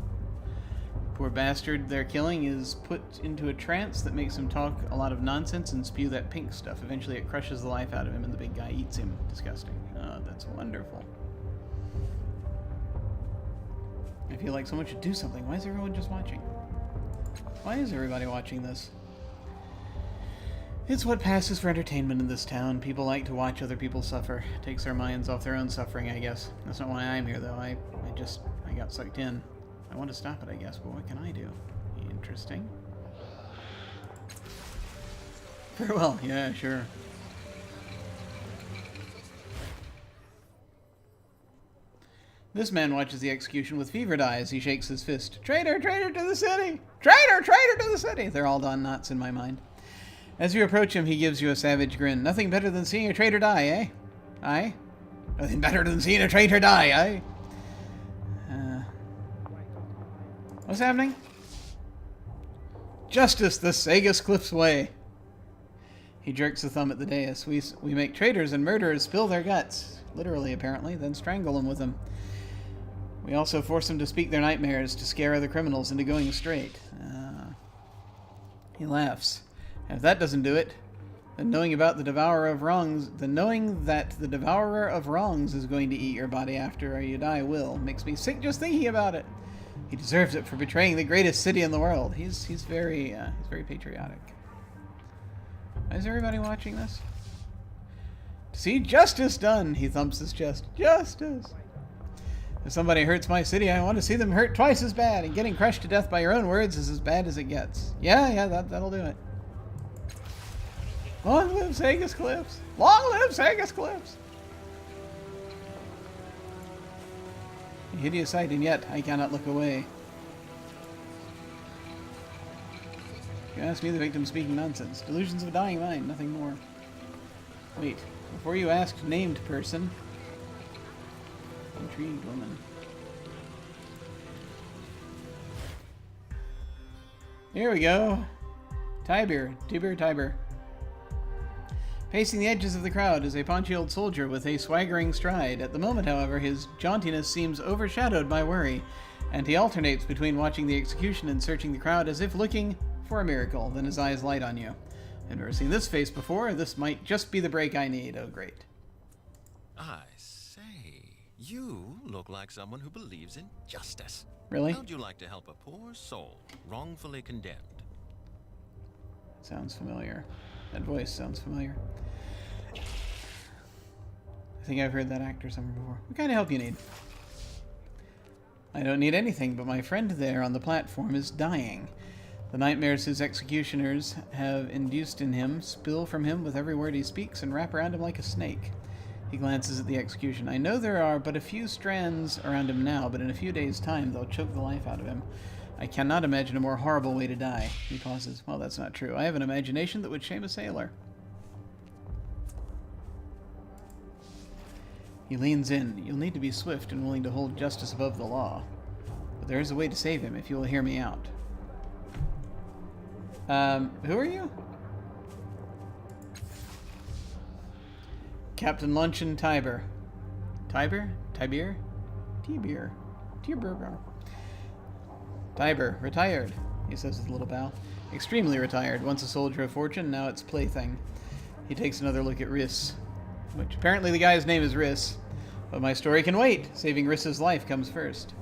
Poor bastard they're killing is put into a trance that makes him talk a lot of nonsense and spew that pink stuff. Eventually it crushes the life out of him and the big guy eats him. Disgusting. Oh, that's wonderful. I feel like someone should do something. Why is everyone just watching? Why is everybody watching this? It's what passes for entertainment in this town. People like to watch other people suffer. Takes their minds off their own suffering, I guess. That's not why I'm here, though. I got sucked in. I want to stop it, I guess, but what can I do? Interesting. Farewell. Yeah, sure. This man watches the execution with fevered eyes. He shakes his fist. Traitor! Traitor to the city! Traitor! Traitor to the city! They're all Don Knotts in my mind. As you approach him, he gives you a savage grin. Nothing better than seeing a traitor die, eh? Aye? Nothing better than seeing a traitor die, aye? What's happening? Justice the Sagus Cliffs way. He jerks a thumb at the dais. We make traitors and murderers spill their guts. Literally, apparently, then strangle them with them. We also force them to speak their nightmares to scare other criminals into going straight. He laughs. And if that doesn't do it, then knowing that the devourer of wrongs is going to eat your body after you die will makes me sick just thinking about it. He deserves it for betraying the greatest city in the world. He's very patriotic. Why is everybody watching this? To see justice done, he thumps his chest. Justice! If somebody hurts my city, I want to see them hurt twice as bad, and getting crushed to death by your own words is as bad as it gets. Yeah, that'll do it. Long live Sagus Cliffs! Long live Sagus Cliffs! A hideous sight, and yet I cannot look away. You ask me, the victim speaking nonsense. Delusions of a dying mind, nothing more. Wait, before you ask named person... Intrigued woman. Here we go. Tiber. Pacing the edges of the crowd is a paunchy old soldier with a swaggering stride. At the moment, however, his jauntiness seems overshadowed by worry, and he alternates between watching the execution and searching the crowd as if looking for a miracle. Then his eyes light on you. I've never seen this face before. This might just be the break I need. Oh, great. I say, you look like someone who believes in justice. Really? How'd you like to help a poor soul wrongfully condemned? Sounds familiar. That voice sounds familiar. I think I've heard that actor somewhere before. What kind of help you need? I don't need anything, but my friend there on the platform is dying. The nightmares his executioners have induced in him spill from him with every word he speaks and wrap around him like a snake. He glances at the execution. I know there are but a few strands around him now, but in a few days' time they'll choke the life out of him. I cannot imagine a more horrible way to die. He pauses. Well, that's not true. I have an imagination that would shame a sailor. He leans in. You'll need to be swift and willing to hold justice above the law. But there is a way to save him if you will hear me out. Who are you? Captain Luncheon Tiber. Tiber? Tiber? Tiber. Tiber. Tiber, retired, he says with a little bow. Extremely retired. Once a soldier of fortune, now it's plaything. He takes another look at Riss, which apparently the guy's name is Riss. But my story can wait. Saving Riss's life comes first.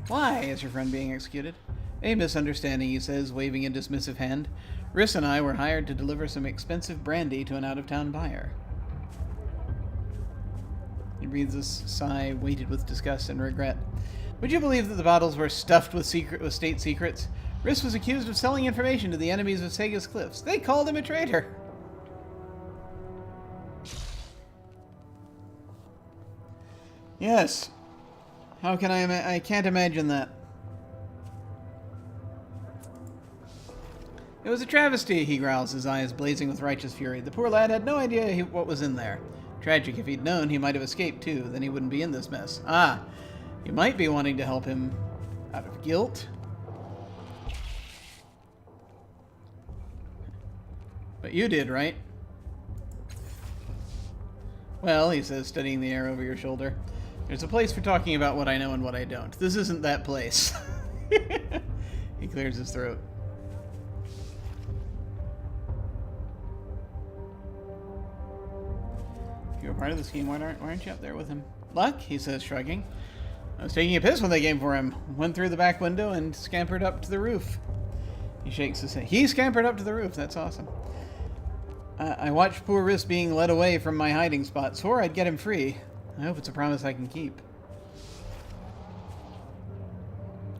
Why is your friend being executed? A misunderstanding, he says, waving a dismissive hand. Riss and I were hired to deliver some expensive brandy to an out-of-town buyer. He breathes a sigh, weighted with disgust and regret. Would you believe that the bottles were stuffed with state secrets? Riss was accused of selling information to the enemies of Sagus Cliffs. They called him a traitor. Yes. How can I can't imagine that. It was a travesty, he growls, his eyes blazing with righteous fury. The poor lad had no idea what was in there. Tragic. If he'd known, he might have escaped too. Then he wouldn't be in this mess. Ah, you might be wanting to help him out of guilt. But you did, right? Well, he says, studying the air over your shoulder. There's a place for talking about what I know and what I don't. This isn't that place. He clears his throat. If you're part of the scheme, why aren't you up there with him? Luck, he says, shrugging. I was taking a piss when they came for him. Went through the back window and scampered up to the roof. He shakes his head. He scampered up to the roof. That's awesome. I watched poor Riss being led away from my hiding spot. Swore I'd get him free. I hope it's a promise I can keep.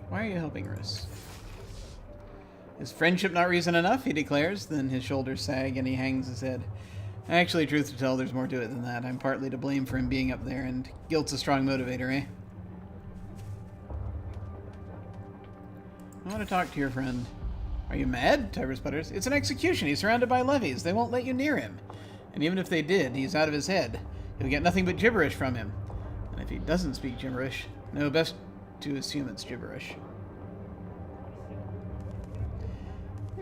Why are you helping Riss? Is friendship not reason enough? He declares. Then his shoulders sag and he hangs his head. Actually, truth to tell, there's more to it than that. I'm partly to blame for him being up there, and guilt's a strong motivator, eh? I want to talk to your friend. Are you mad? Tiber sputters. It's an execution. He's surrounded by levies. They won't let you near him. And even if they did, he's out of his head. You'll get nothing but gibberish from him. And if he doesn't speak gibberish, no, best to assume it's gibberish.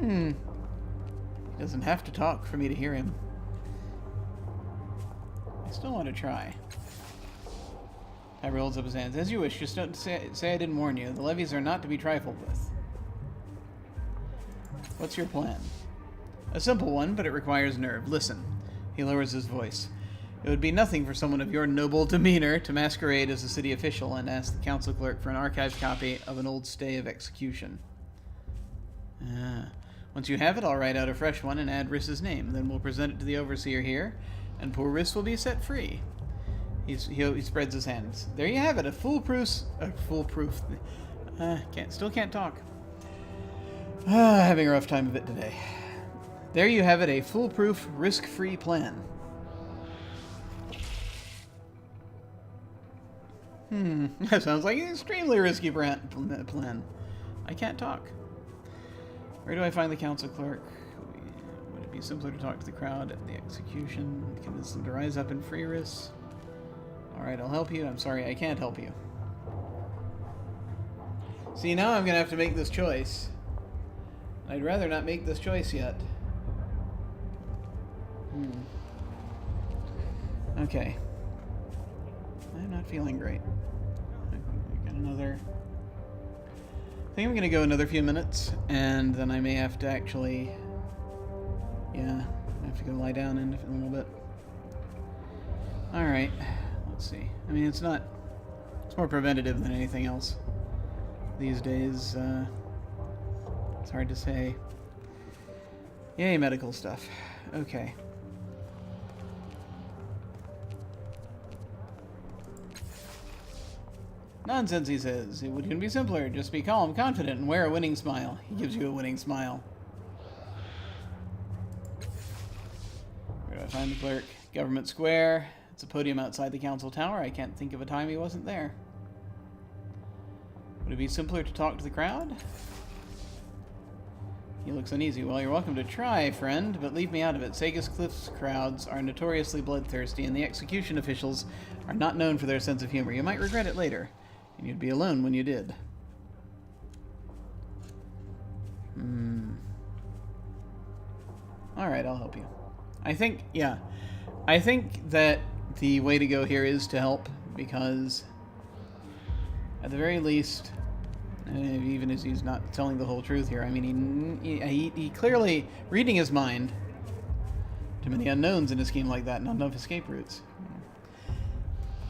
He doesn't have to talk for me to hear him. I still want to try. Tiber holds up his hands. As you wish, just don't say I didn't warn you. The levies are not to be trifled with. What's your plan? A simple one, but it requires nerve. Listen. He lowers his voice. It would be nothing for someone of your noble demeanor to masquerade as a city official and ask the council clerk for an archived copy of an old stay of execution. Once you have it, I'll write out a fresh one and add Riss's name. Then we'll present it to the overseer here, and poor Riss will be set free. He spreads his hands. There you have it, a foolproof. Still can't talk. Having a rough time of it today. There you have it, a foolproof, risk-free plan. That sounds like an extremely risky plan. I can't talk. Where do I find the council clerk? Would it be simpler to talk to the crowd at the execution? Convince them to rise up and free Riss? Alright, I'll help you. I'm sorry, I can't help you. See, now I'm going to have to make this choice. I'd rather not make this choice yet. Okay. I'm not feeling great. I got another... I think I'm going to go another few minutes, and then I may have to actually... Yeah, I have to go lie down in a little bit. Alright, let's see. I mean, it's not... It's more preventative than anything else these days. It's hard to say. Yay, medical stuff. Okay. Nonsense, he says. It couldn't be simpler. Just be calm, confident, and wear a winning smile. He gives you a winning smile. Where do I find the clerk? Government Square. It's a podium outside the council tower. I can't think of a time he wasn't there. Would it be simpler to talk to the crowd? He looks uneasy. Well, you're welcome to try, friend, but leave me out of it. Sagus Cliffs crowds are notoriously bloodthirsty, and the execution officials are not known for their sense of humor. You might regret it later, and you'd be alone when you did. Alright, I'll help you. I think that the way to go here is to help, because at the very least... even as he's not telling the whole truth here. I mean, he clearly, reading his mind, too many unknowns in a scheme like that, not enough escape routes.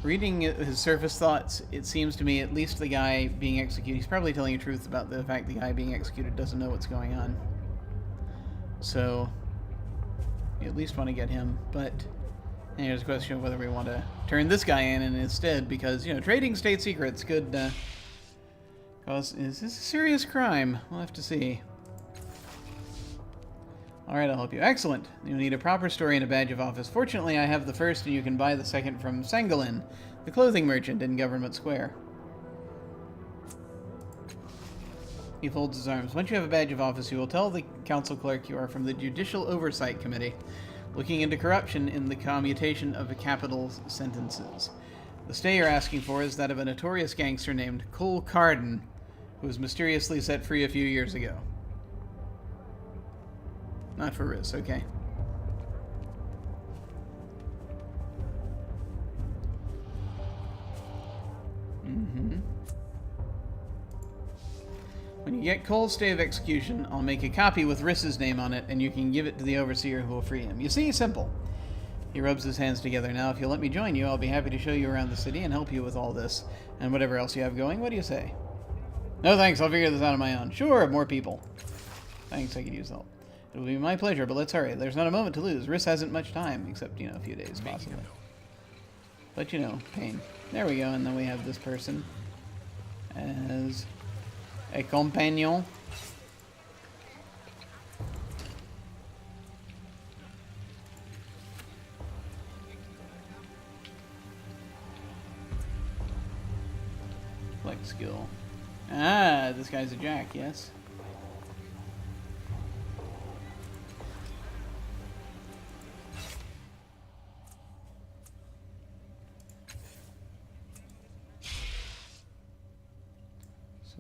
Reading his surface thoughts, it seems to me, at least the guy being executed, he's probably telling the truth about the fact the guy being executed doesn't know what's going on. So, you at least want to get him, but there's a question of whether we want to turn this guy in instead, because, you know, trading state secrets could... is this a serious crime? We'll have to see. Alright, I'll help you. Excellent. You'll need a proper story and a badge of office. Fortunately, I have the first, and you can buy the second from Sangolin, the clothing merchant in Government Square. He folds his arms. Once you have a badge of office, you will tell the council clerk you are from the Judicial Oversight Committee, looking into corruption in the commutation of capital sentences. The stay you're asking for is that of a notorious gangster named Cole Carden, who was mysteriously set free a few years ago. Not for Riss, okay. When you get Cole's stay of execution, I'll make a copy with Riss's name on it, and you can give it to the overseer who will free him. You see, simple. He rubs his hands together. Now, if you'll let me join you, I'll be happy to show you around the city and help you with all this, and whatever else you have going. What do you say? No thanks, I'll figure this out on my own. Sure, more people. Thanks, I could use help. It will be my pleasure, but let's hurry. There's not a moment to lose. Riss hasn't much time, except, you know, a few days, possibly. But, you know, pain. There we go, and then we have this person as a companion. Flex skill. Ah, this guy's a jack, yes.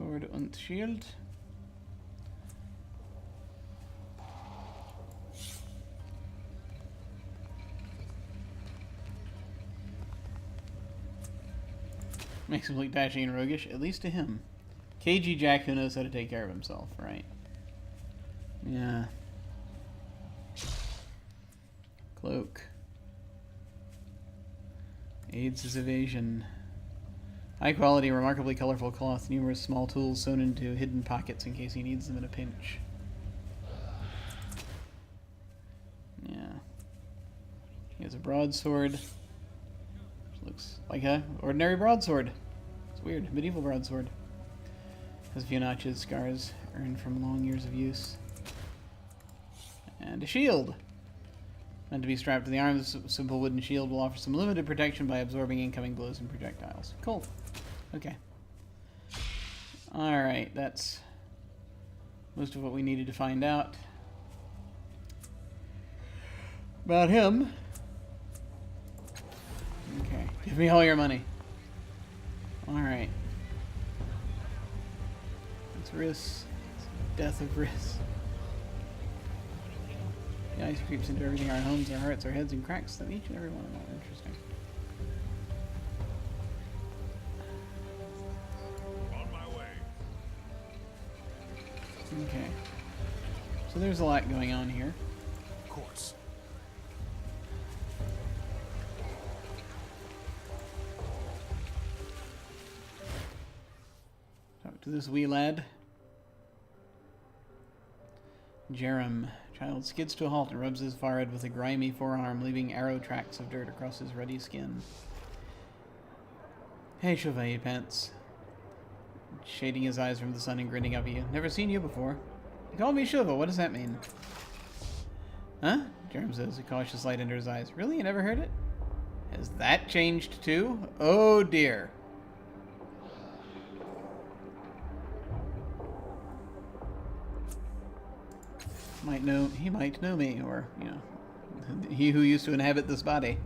Sword und Shield. Makes him look dashing and roguish, at least to him. KG Jack who knows how to take care of himself, right? Yeah. Cloak. Aids his evasion. High quality, remarkably colorful cloth, numerous small tools sewn into hidden pockets in case he needs them in a pinch. Yeah. He has a broadsword. Looks like a ordinary broadsword. It's weird. Medieval broadsword. Has a few notches, scars earned from long years of use. And a shield. Meant to be strapped to the arm, this simple wooden shield will offer some limited protection by absorbing incoming blows and projectiles. Cool. Okay. Alright, that's most of what we needed to find out about him. Okay, give me all your money. Alright. It's Riss. Death of Riss. The ice creeps into everything, our homes, our hearts, our heads, and cracks them each and every one of them. Interesting. On my way. Okay. So there's a lot going on here. Of course. Talk to this wee lad. Jerem. Child skids to a halt and rubs his forehead with a grimy forearm, leaving arrow tracks of dirt across his ruddy skin. Hey, Shova, he pants, shading his eyes from the sun and grinning up at you. Never seen you before. You call me Shova, what does that mean? Huh? Jerem says, a cautious light under his eyes. Really? You never heard it? Has that changed too? Oh dear. He might know me, or, you know, he who used to inhabit this body.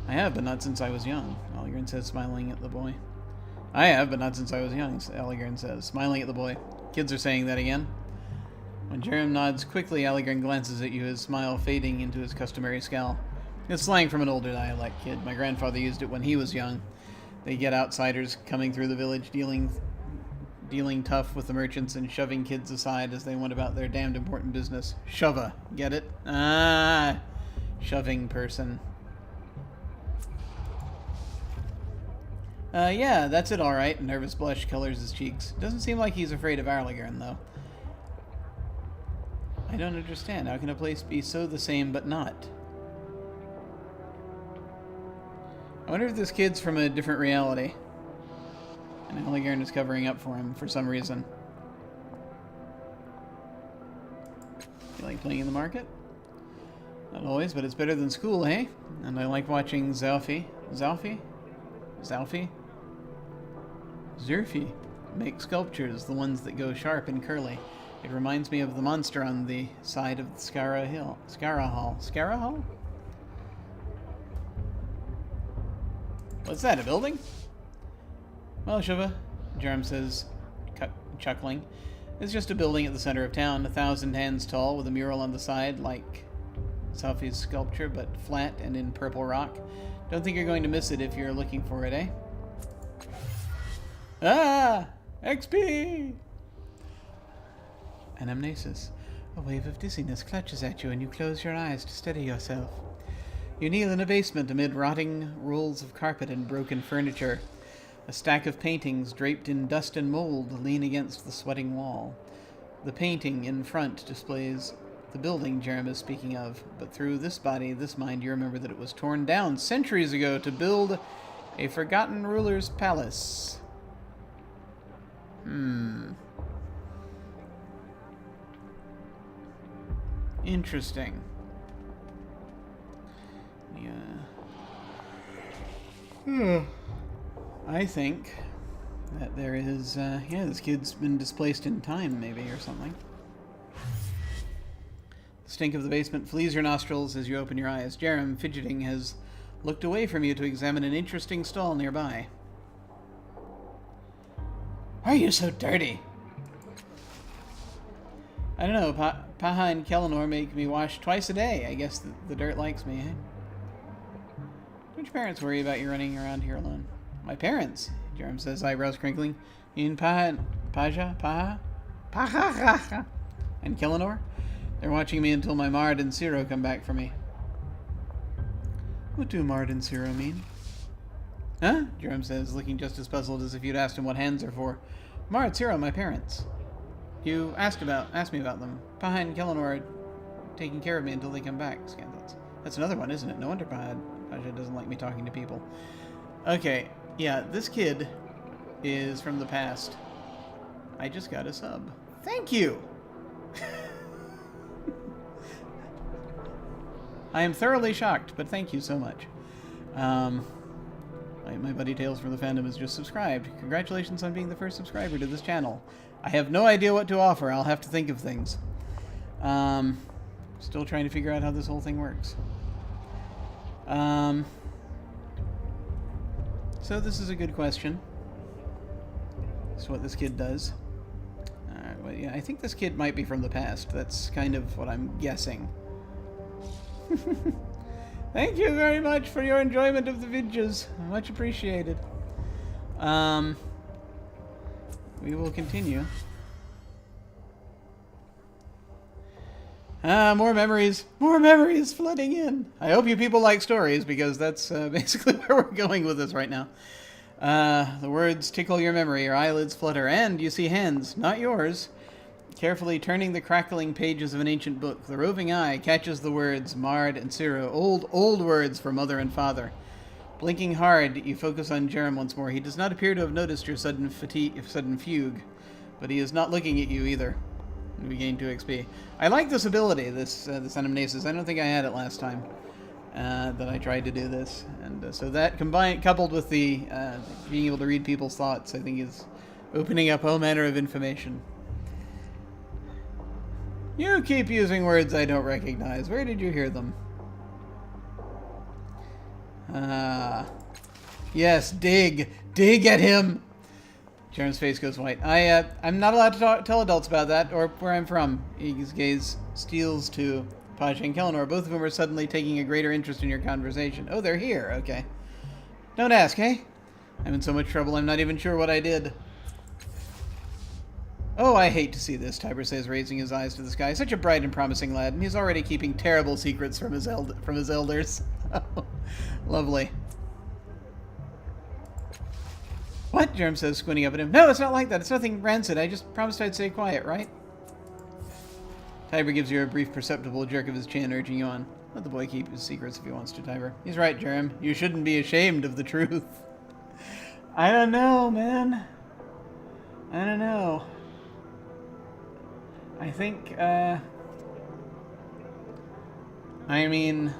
I have, but not since I was young, Algren says, smiling at the boy. I have, but not since I was young, Algren says, smiling at the boy. Kids are saying that again. When Jerem nods quickly, Algren glances at you, his smile fading into his customary scowl. It's slang from an older dialect, kid. My grandfather used it when he was young. They get outsiders coming through the village, dealing tough with the merchants and shoving kids aside as they went about their damned important business. Shova. Get it? Ah, shoving person. Yeah, that's it alright. A nervous blush colors his cheeks. Doesn't seem like he's afraid of Arligern, though. I don't understand. How can a place be so the same but not? I wonder if this kid's from a different reality. And Alligern is covering up for him for some reason. You like playing in the market? Not always, but it's better than school, hey? And I like watching Zerfi make sculptures, the ones that go sharp and curly. It reminds me of the monster on the side of the Skara Hall. Skara Hall? What's that, a building? Well, Shova, Jerem says, chuckling. It's just a building at the center of town, 1,000 hands tall, with a mural on the side, like Selfie's sculpture, but flat and in purple rock. Don't think you're going to miss it if you're looking for it, eh? Ah! XP! Anamnesis. A wave of dizziness clutches at you, and you close your eyes to steady yourself. You kneel in a basement amid rotting rolls of carpet and broken furniture. A stack of paintings draped in dust and mold lean against the sweating wall. The painting in front displays the building Jerem is speaking of, but through this body, this mind, you remember that it was torn down centuries ago to build a forgotten ruler's palace. Interesting. Yeah. I think that there is, yeah, this kid's been displaced in time, maybe, or something. The stink of the basement flees your nostrils as you open your eyes. Jerem, fidgeting, has looked away from you to examine an interesting stall nearby. Why are you so dirty? I don't know. Paha and Kellinor make me wash twice a day. I guess the dirt likes me, eh? Don't your parents worry about you running around here alone? My parents? Jerem says, eyebrows crinkling. You mean Paha and Kellinor? They're watching me until my Mard and Ciro come back for me. What do Mard and Ciro mean? Huh? Jerem says, looking just as puzzled as if you'd asked him what hands are for. Mard, Ciro, my parents. You asked me about them. Paha and Kellinor are taking care of me until they come back, Scandals. That's another one, isn't it? No wonder Paja doesn't like me talking to people. Okay, yeah, this kid is from the past. I just got a sub. Thank you! I am thoroughly shocked, but thank you so much. My buddy Tales from the Fandom has just subscribed. Congratulations on being the first subscriber to this channel. I have no idea what to offer. I'll have to think of things. Still trying to figure out how this whole thing works. So this is a good question. That's what this kid does. Well, yeah, I think this kid might be from the past. That's kind of what I'm guessing. Thank you very much for your enjoyment of the videos. Much appreciated. We will continue. More memories. More memories flooding in. I hope you people like stories, because that's basically where we're going with this right now. The words tickle your memory, your eyelids flutter, and you see hands, not yours, carefully turning the crackling pages of an ancient book. The roving eye catches the words Mard and Ciro, old words for mother and father. Blinking hard, you focus on Jerem once more. He does not appear to have noticed your sudden fugue, but he is not looking at you either. We gain 2 XP. I like this ability, this anamnesis. I don't think I had it last time that I tried to do this, and so that coupled with the being able to read people's thoughts, I think is opening up all manner of information. You keep using words I don't recognize. Where did you hear them? Yes, dig at him. Jerem's face goes white. I'm not allowed to tell adults about that, or where I'm from. His gaze steals to Paja and Kellinor, both of whom are suddenly taking a greater interest in your conversation. Oh, they're here. Okay. Don't ask, eh? I'm in so much trouble, I'm not even sure what I did. Oh, I hate to see this, Tiber says, raising his eyes to the sky. Such a bright and promising lad, and he's already keeping terrible secrets from his elders. Lovely. What? Jerem says, squinting up at him. No, it's not like that. It's nothing rancid. I just promised I'd stay quiet, right? Tiber gives you a brief, perceptible jerk of his chin, urging you on. Let the boy keep his secrets if he wants to, Tiber. He's right, Jerem. You shouldn't be ashamed of the truth. I don't know, man. I don't know. I think, I mean,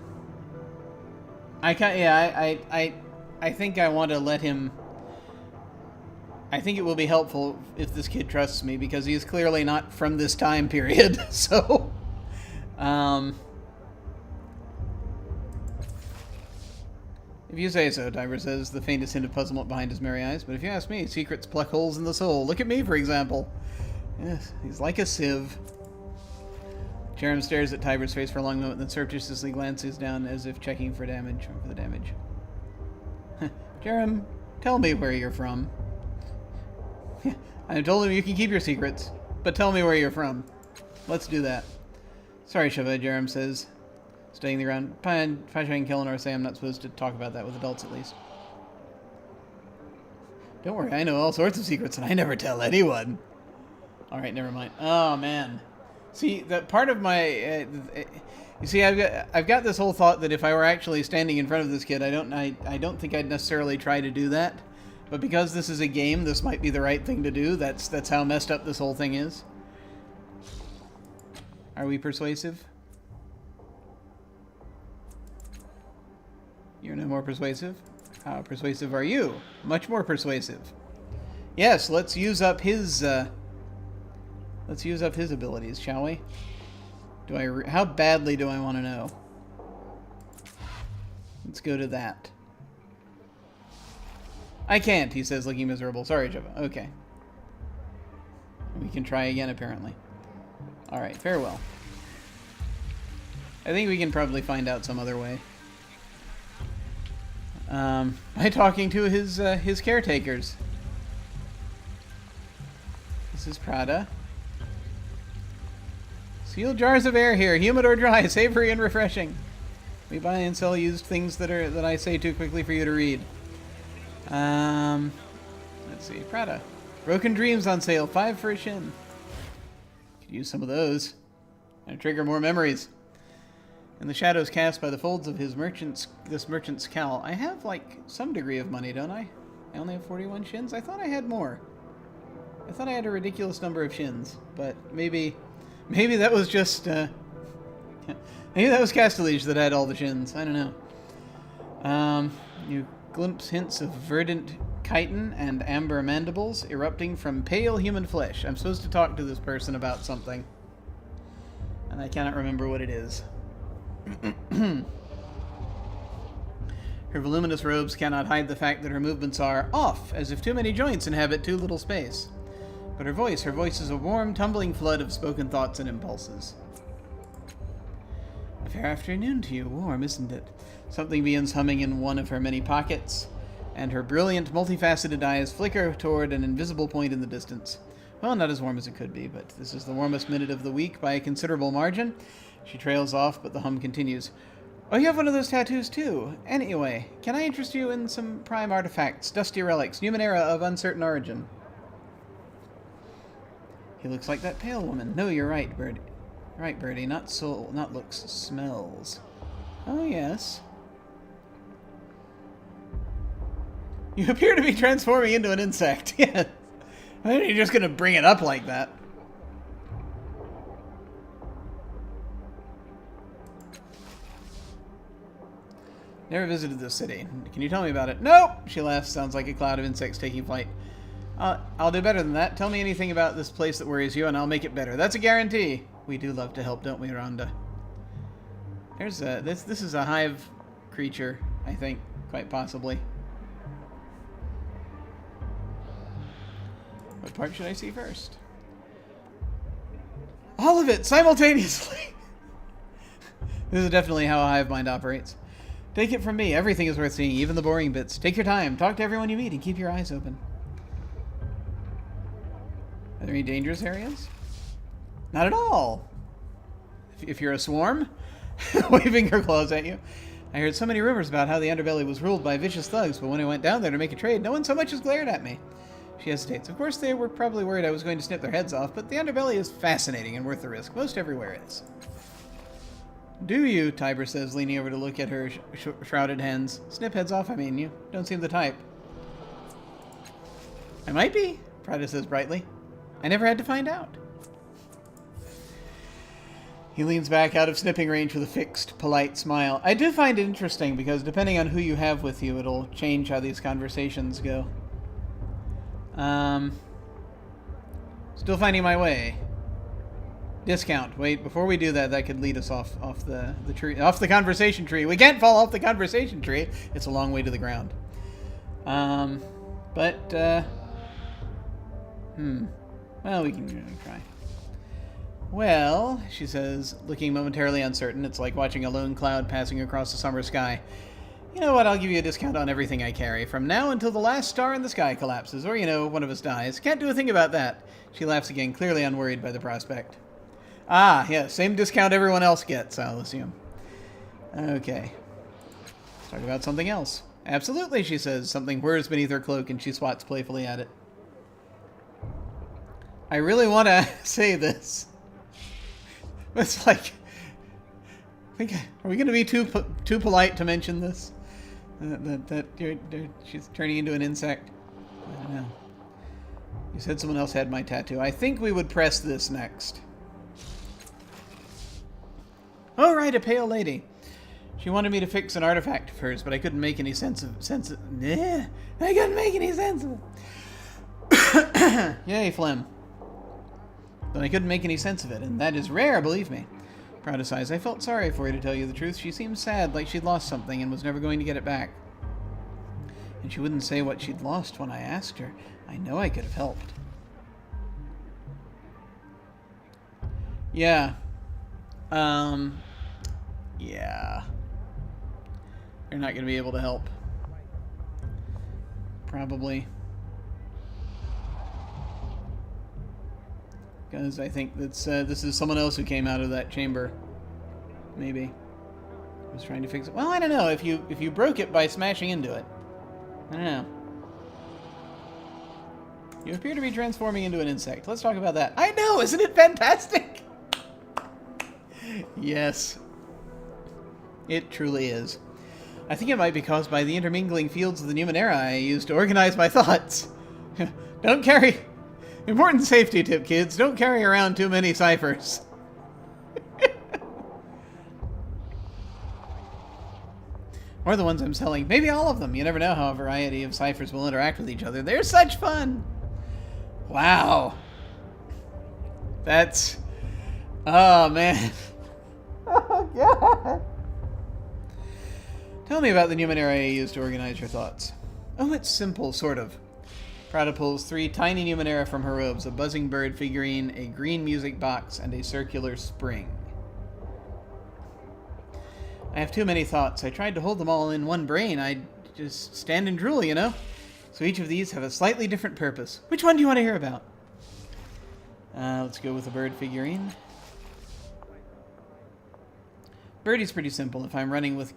I think I want to let him. I think it will be helpful if this kid trusts me, because he is clearly not from this time period. So, if you say so, Tiber says, the faintest hint of puzzlement behind his merry eyes. But if you ask me, secrets pluck holes in the soul. Look at me, for example. Yes, he's like a sieve. Jerem stares at Tiber's face for a long moment, then surreptitiously glances down as if checking for damage. Jerem, tell me where you're from. I told him you can keep your secrets, but tell me where you're from. Let's do that. Sorry, Shiva, Jerem says, studying the ground. Paja and Kellinor say I'm not supposed to talk about that with adults, at least. Don't worry, I know all sorts of secrets, and I never tell anyone. Alright, never mind. Oh, man. See, that part of my... you see, I've got this whole thought that if I were actually standing in front of this kid, I don't think I'd necessarily try to do that. But because this is a game, this might be the right thing to do. That's how messed up this whole thing is. Are we persuasive? You're no more persuasive? How persuasive are you? Much more persuasive. Yes, let's use up his abilities, shall we? How badly do I want to know? Let's go to that. I can't, he says, looking miserable. Sorry, Java. Okay. We can try again, apparently. Alright, farewell. I think we can probably find out some other way. By talking to his caretakers. This is Prada. Sealed jars of air here, humid or dry, savory and refreshing. We buy and sell used things that I say too quickly for you to read. Let's see, Prada. Broken Dreams on sale, 5 for a shin. Could use some of those. And trigger more memories. In the shadows cast by the folds of this merchant's cowl. I have, like, some degree of money, don't I? I only have 41 shins? I thought I had more. I thought I had a ridiculous number of shins. But maybe that was just, maybe that was Castellage that had all the shins. I don't know. You glimpse hints of verdant chitin and amber mandibles erupting from pale human flesh. I'm supposed to talk to this person about something. And I cannot remember what it is. Her voluminous robes cannot hide the fact that her movements are off, as if too many joints inhabit too little space. But her voice is a warm, tumbling flood of spoken thoughts and impulses. A fair afternoon to you. Warm, isn't it? Something begins humming in one of her many pockets, and her brilliant, multifaceted eyes flicker toward an invisible point in the distance. Well, not as warm as it could be, but this is the warmest minute of the week by a considerable margin. She trails off, but the hum continues. Oh, you have one of those tattoos, too. Anyway, can I interest you in some prime artifacts, dusty relics, Numenera of uncertain origin? He looks like that pale woman. No, you're right, Birdie. Right, Birdie. Not soul, not looks, smells. Oh, yes. You appear to be transforming into an insect. Yeah. I think you're just going to bring it up like that. Never visited this city. Can you tell me about it? Nope! She laughs. Sounds like a cloud of insects taking flight. I'll do better than that. Tell me anything about this place that worries you, and I'll make it better. That's a guarantee. We do love to help, don't we, Rhonda? There's a... This is a hive creature, I think. Quite possibly. What part should I see first? All of it! Simultaneously! This is definitely how a hive mind operates. Take it from me, everything is worth seeing, even the boring bits. Take your time, talk to everyone you meet, and keep your eyes open. Are there any dangerous areas? Not at all! If you're a swarm, waving her claws at you. I heard so many rumors about how the underbelly was ruled by vicious thugs, but when I went down there to make a trade, no one so much as glared at me. She hesitates. Of course, they were probably worried I was going to snip their heads off, but the underbelly is fascinating and worth the risk. Most everywhere is. Do you? Tiber says, leaning over to look at her shrouded hands. Snip heads off, I mean. You don't seem the type. I might be, Prada says brightly. I never had to find out. He leans back out of snipping range with a fixed, polite smile. I do find it interesting because depending on who you have with you, it'll change how these conversations go. Still finding my way. Discount. Wait, before we do that, that could lead us off the tree, off the conversation tree. We can't fall off the conversation tree. It's a long way to the ground. Well, we can try. Well, she says, looking momentarily uncertain. It's like watching a lone cloud passing across the summer sky. You know what? I'll give you a discount on everything I carry, from now until the last star in the sky collapses, or, you know, one of us dies. Can't do a thing about that. She laughs again, clearly unworried by the prospect. Ah, yeah, same discount everyone else gets, I'll assume. Okay. Let's talk about something else. Absolutely, she says. Something whirs beneath her cloak, and she swats playfully at it. I really want to say this. It's like... Are we going to be too polite to mention this? She's turning into an insect? I don't know. You said someone else had my tattoo. I think we would press this next. Oh, right, a pale lady. She wanted me to fix an artifact of hers, but I couldn't make any sense of I couldn't make any sense of it. Yay, phlegm. But I couldn't make any sense of it, and that is rare, believe me. Prada sighs. I felt sorry for her, to tell you the truth. She seemed sad, like she'd lost something and was never going to get it back. And she wouldn't say what she'd lost when I asked her. I know I could have helped. Yeah. Yeah. They're not going to be able to help. Probably. Because I think that's this is someone else who came out of that chamber. Maybe. Was trying to fix it. Well, I don't know. If you broke it by smashing into it. I don't know. You appear to be transforming into an insect. Let's talk about that. I know! Isn't it fantastic? Yes. It truly is. I think it might be caused by the intermingling fields of the Numenera I use to organize my thoughts. Don't carry... Important safety tip, kids. Don't carry around too many ciphers. Or the ones I'm selling. Maybe all of them. You never know how a variety of ciphers will interact with each other. They're such fun! Wow. That's... Oh, man. Oh, God. Tell me about the Numenera you use to organize your thoughts. Oh, it's simple, sort of. Prada pulls 3 tiny Numenera from her robes, a buzzing bird figurine, a green music box, and a circular spring. I have too many thoughts. I tried to hold them all in one brain. I'd just stand and drool, you know? So each of these have a slightly different purpose. Which one do you want to hear about? Let's go with the bird figurine. Birdie's pretty simple. If I'm running with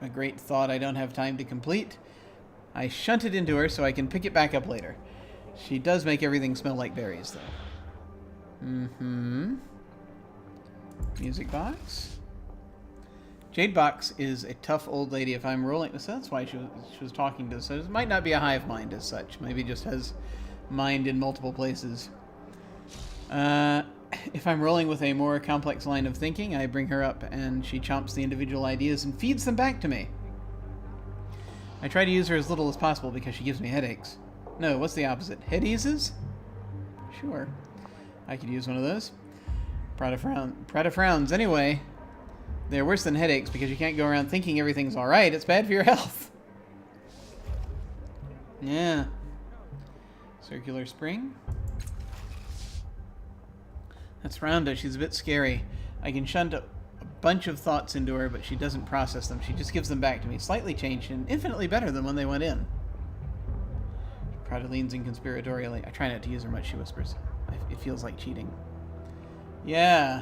a great thought I don't have time to complete, I shunt it into her so I can pick it back up later. She does make everything smell like berries, though. Mm-hmm. Music box. Jade Box is a tough old lady. If I'm rolling... So that's why she was talking to us. So it might not be a hive mind as such. Maybe just has mind in multiple places. If I'm rolling with a more complex line of thinking, I bring her up and she chomps the individual ideas and feeds them back to me. I try to use her as little as possible because she gives me headaches. No, what's the opposite? Head eases? Sure. I could use one of those. Prada frowns. Anyway, they're worse than headaches because you can't go around thinking everything's alright. It's bad for your health. Yeah. Circular spring. That's Rhonda. She's a bit scary. I can shunt a bunch of thoughts into her, but she doesn't process them. She just gives them back to me, slightly changed and infinitely better than when they went in. Prada leans in conspiratorially. I try not to use her much, she whispers. It feels like cheating. Yeah.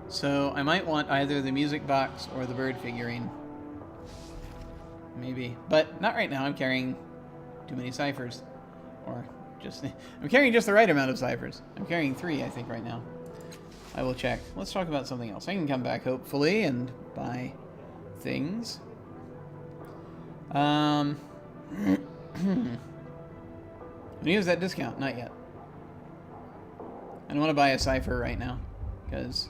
So I might want either the music box or the bird figurine. Maybe. But not right now. I'm carrying too many ciphers. Or just... I'm carrying just the right amount of ciphers. I'm carrying 3, I think, right now. I will check. Let's talk about something else. I can come back, hopefully, and buy things. When use that discount? Not yet. I don't want to buy a cipher right now, because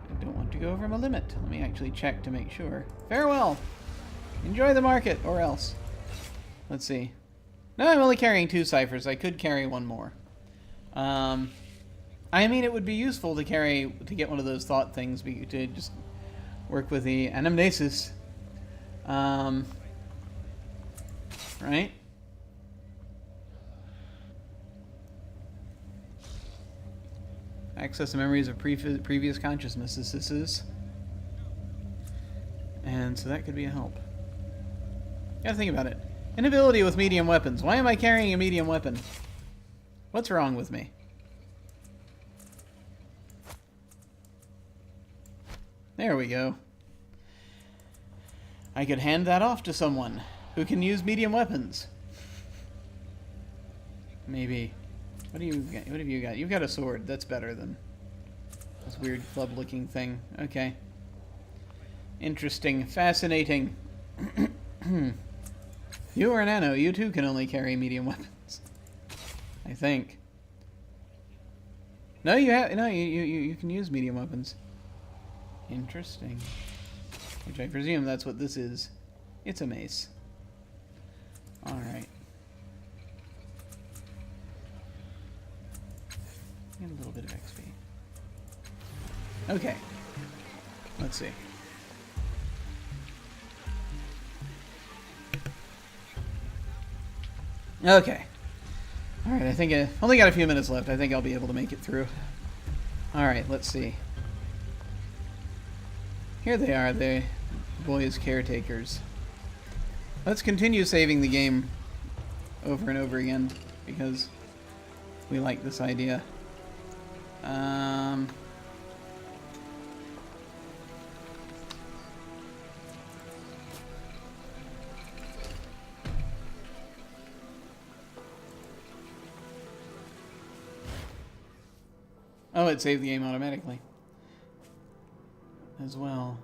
I don't want to go over my limit. Let me actually check to make sure. Farewell! Enjoy the market, or else. Let's see. No, I'm only carrying 2 ciphers. I could carry 1 more. I mean, it would be useful to get one of those thought things, to just work with the anamnesis. Right? Access the memories of previous consciousnesses. This is. And so that could be a help. Gotta think about it. Inability with medium weapons. Why am I carrying a medium weapon? What's wrong with me? There we go. I could hand that off to someone who can use medium weapons. Maybe. What do you got? What have you got? You've got a sword. That's better than this weird club-looking thing. Okay. Interesting. Fascinating. You or Nano, you too can only carry medium weapons. I think. No, you can use medium weapons. Interesting. Which I presume that's what this is. It's a mace. Alright. Get a little bit of XP. Okay. Let's see. Okay. Alright, I think I only got a few minutes left. I think I'll be able to make it through. Alright, let's see. Here they are, the boys' caretakers. Let's continue saving the game over and over again, because we like this idea. Oh, it saved the game automatically as well.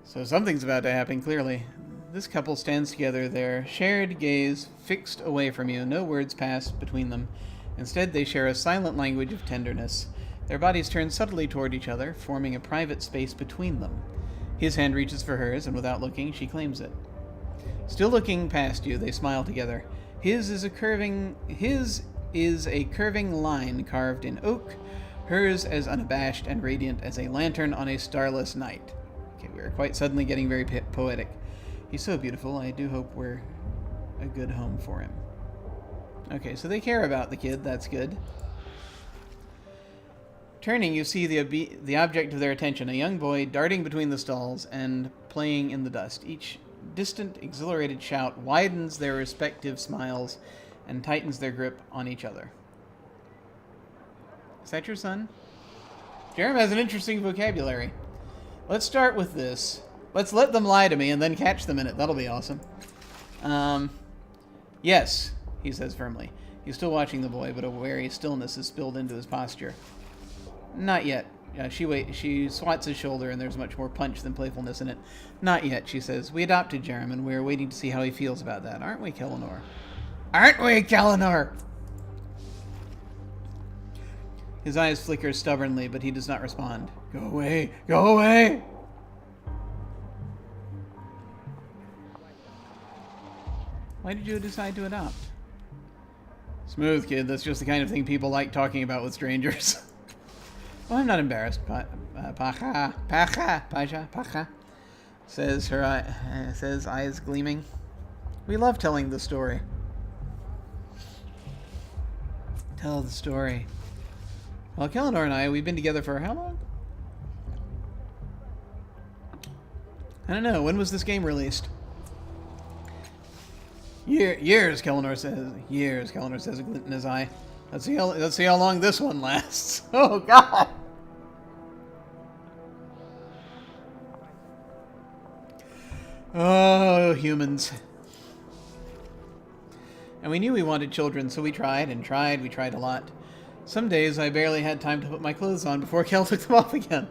So something's about to happen, clearly. This couple stands together, their shared gaze fixed away from you. No words pass between them. Instead, they share a silent language of tenderness. Their bodies turn subtly toward each other, forming a private space between them. His hand reaches for hers, and without looking, she claims it. Still looking past you, they smile together. His is a curving line carved in oak, hers as unabashed and radiant as a lantern on a starless night. Okay, we are quite suddenly getting very poetic. He's so beautiful, I do hope we're a good home for him. Okay, so they care about the kid, that's good. Turning, you see the object of their attention, a young boy darting between the stalls and playing in the dust. Each distant, exhilarated shout widens their respective smiles and tightens their grip on each other. Is that your son? Jerem has an interesting vocabulary. Let's start with this. Let's let them lie to me and then catch them in it. That'll be awesome. Yes, he says firmly. He's still watching the boy, but a wary stillness is spilled into his posture. Not yet. She swats his shoulder, and there's much more punch than playfulness in it. Not yet, she says. We adopted Jerem, and we're waiting to see how he feels about that. Aren't we, Kellinor? Aren't we, Kellinor? His eyes flicker stubbornly, but he does not respond. Go away! Go away! Why did you decide to adopt? Smooth, kid. That's just the kind of thing people like talking about with strangers. Oh, I'm not embarrassed. Paja, says eyes gleaming. We love telling the story. Tell the story. Well, Kellinor and I, we've been together for how long? I don't know. When was this game released? Years, Kellinor says. Years, Kellinor says, a glint in his eye. Let's see how long this one lasts. Oh, God! Oh, humans. And we knew we wanted children, so we tried and tried. We tried a lot. Some days I barely had time to put my clothes on before Kel took them off again.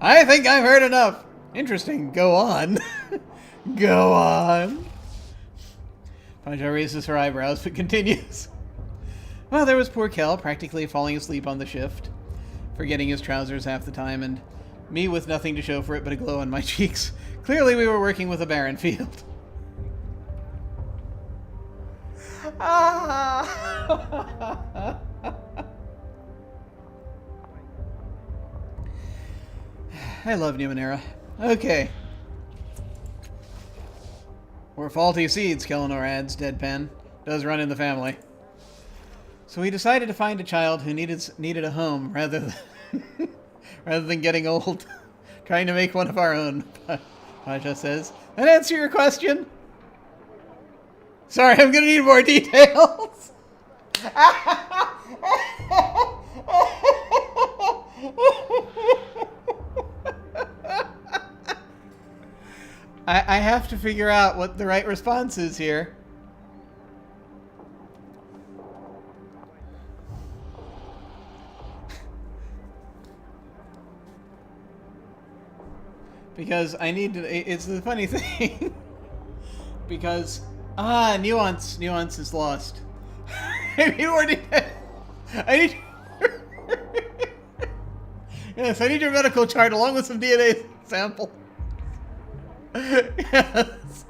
I think I've heard enough. Interesting. Go on. Go on. Paja raises her eyebrows, but continues. Well, there was poor Kel, practically falling asleep on the shift, forgetting his trousers half the time, and me with nothing to show for it but a glow on my cheeks. Clearly we were working with a barren field. I love Numenera. Okay. We're faulty seeds, Kellinor adds, deadpan. Does run in the family. So we decided to find a child who needed a home rather than getting old. Trying to make one of our own, Paja says. That answer your question? Sorry, I'm gonna need more details. I have to figure out what the right response is here. Because I need to... It's the funny thing. Because... nuance. Nuance is lost. I need more details. I need... Yes, I need your medical chart along with some DNA sample. Yes.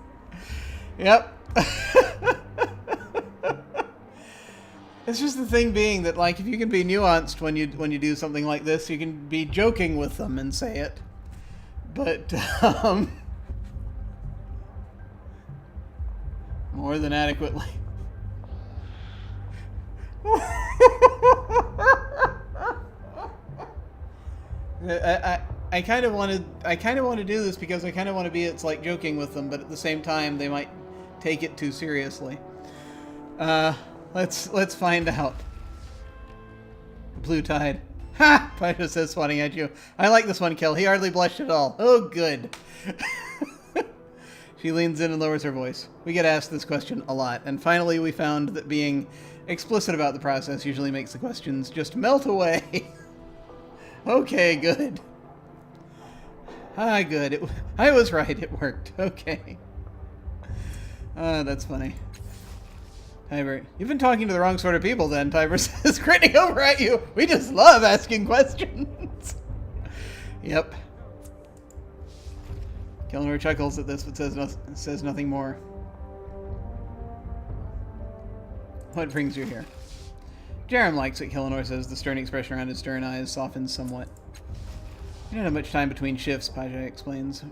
Yep. It's just the thing being that, like, if you can be nuanced when you do something like this, you can be joking with them and say it. But more than adequately. I kind of want to do this because I kind of want to be, it's like joking with them, but at the same time they might take it too seriously. Let's find out. Blue Tide. Ha! Paja says, swatting at you. I like this one, Kel. He hardly blushed at all. Oh, good. She leans in and lowers her voice. We get asked this question a lot, and finally we found that being explicit about the process usually makes the questions just melt away. Okay, good. Ah, good. I was right. It worked. Okay. That's funny. Tiber, you've been talking to the wrong sort of people then, Tiber says, grinning over at you. We just love asking questions. Yep. Killenor chuckles at this, but says nothing more. What brings you here? Jerem likes it, Killenor says. The stern expression around his stern eyes softens somewhat. We don't have much time between shifts, Paja explains.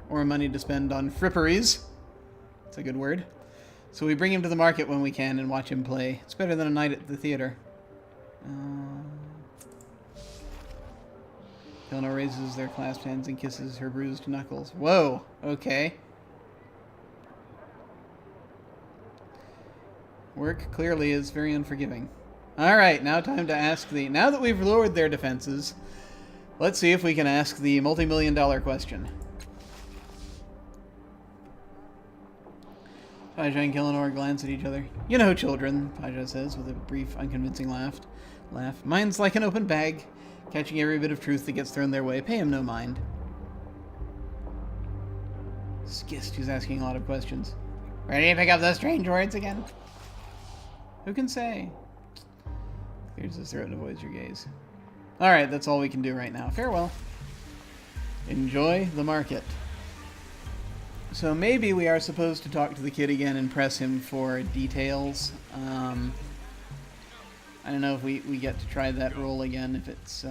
Or money to spend on fripperies. That's a good word. So we bring him to the market when we can and watch him play. It's better than a night at the theater. Killenor raises their clasped hands and kisses her bruised knuckles. Whoa, okay. Work clearly is very unforgiving. Alright, now time to ask now that we've lowered their defenses, let's see if we can ask the multi-million-dollar question. Paja and Killenor glance at each other. You know, children, Paja says with a brief, unconvincing laugh. Mine's like an open bag, catching every bit of truth that gets thrown their way. Pay him no mind. Skist, who's asking a lot of questions. Ready to pick up those strange words again? Who can say? Clears his throat and avoids your gaze. Alright, that's all we can do right now. Farewell. Enjoy the market. So maybe we are supposed to talk to the kid again and press him for details. I don't know if we get to try that role again, if it's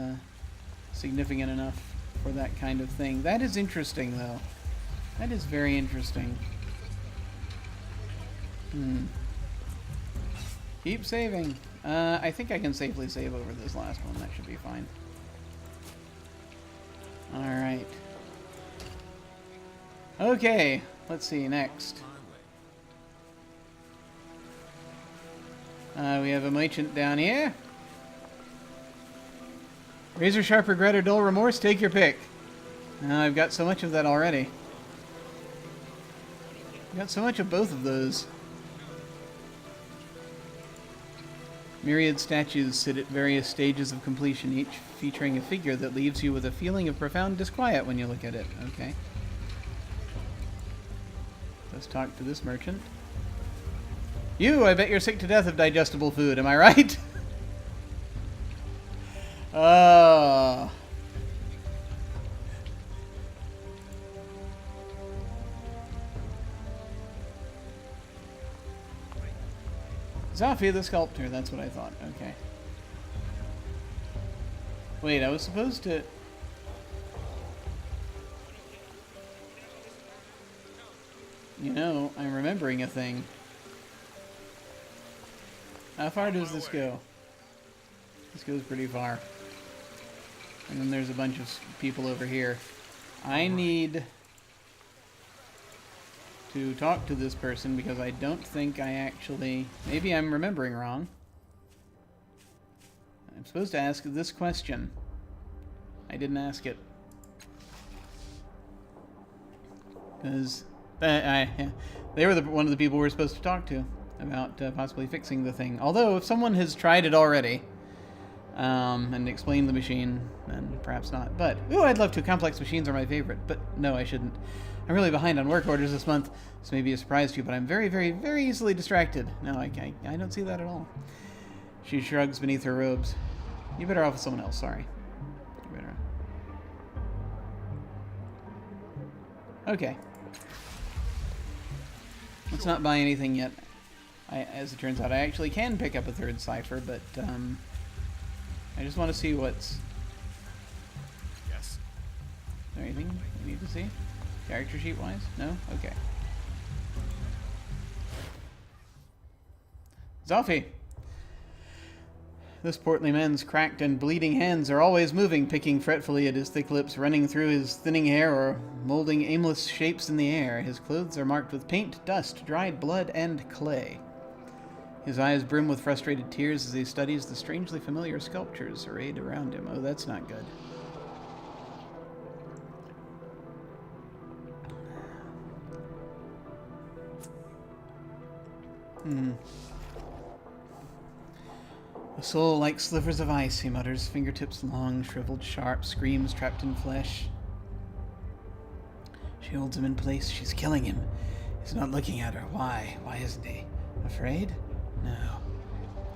significant enough for that kind of thing. That is interesting, though. That is very interesting. Keep saving. I think I can safely save over this last one. That should be fine. Alright. Okay, let's see, next. We have a merchant down here. Razor sharp regret or dull remorse, take your pick. I've got so much of that already. I've got so much of both of those. Myriad statues sit at various stages of completion, each featuring a figure that leaves you with a feeling of profound disquiet when you look at it. Okay. Let's talk to this merchant. You, I bet you're sick to death of digestible food, am I right? Zafi the sculptor, that's what I thought. Okay. Wait, I was supposed to... You know, I'm remembering a thing. How far does this go? This goes pretty far. And then there's a bunch of people over here. I need to talk to this person because I don't think I actually... Maybe I'm remembering wrong. I'm supposed to ask this question. I didn't ask it. Because... they were one of the people we were supposed to talk to about possibly fixing the thing. Although, if someone has tried it already and explained the machine, then perhaps not. But, ooh, I'd love to. Complex machines are my favorite. But no, I shouldn't. I'm really behind on work orders this month. This may be a surprise to you, but I'm very, very, very easily distracted. No, I don't see that at all. She shrugs beneath her robes. You better off with someone else, sorry. You better... Okay. Let's not buy anything yet. As it turns out, I actually can pick up a third cipher, but I just want to see what's... Yes. Is there anything we need to see? Character sheet-wise? No? Okay. Zoffy! This portly man's cracked and bleeding hands are always moving, picking fretfully at his thick lips, running through his thinning hair, or molding aimless shapes in the air. His clothes are marked with paint, dust, dried blood, and clay. His eyes brim with frustrated tears as he studies the strangely familiar sculptures arrayed around him. Oh, that's not good. A soul like slivers of ice, he mutters, fingertips long, shriveled, sharp, screams trapped in flesh. She holds him in place. She's killing him. He's not looking at her. Why? Why isn't he? Afraid? No.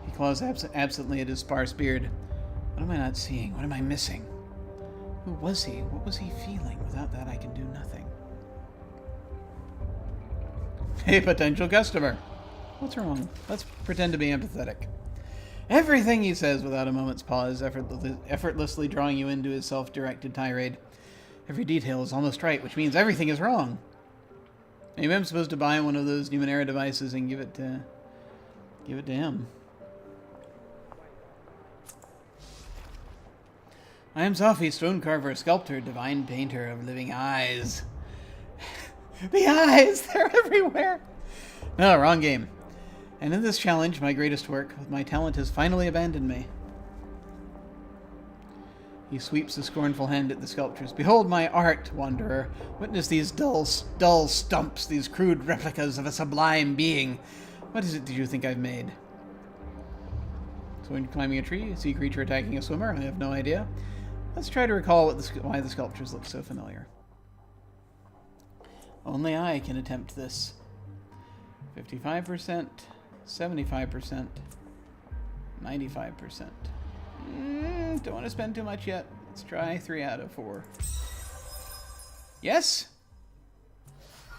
He claws absently at his sparse beard. What am I not seeing? What am I missing? Who was he? What was he feeling? Without that, I can do nothing. Hey, potential customer. What's wrong? Let's pretend to be empathetic. Everything, he says without a moment's pause, effortlessly drawing you into his self-directed tirade. Every detail is almost right, which means everything is wrong. Maybe I'm supposed to buy one of those Numenera devices and give it to him. I am Safi, stone carver, sculptor, divine painter of living eyes. The eyes! They're everywhere! No, wrong game. And in this challenge, my greatest work, my talent has finally abandoned me. He sweeps a scornful hand at the sculptures. Behold my art, wanderer. Witness these dull stumps, these crude replicas of a sublime being. What is it that you think I've made? Someone climbing a tree? A sea creature attacking a swimmer? I have no idea. Let's try to recall why the sculptures look so familiar. Only I can attempt this. 55%, 75%, 95%. Don't want to spend too much yet. Let's try 3 out of 4. Yes?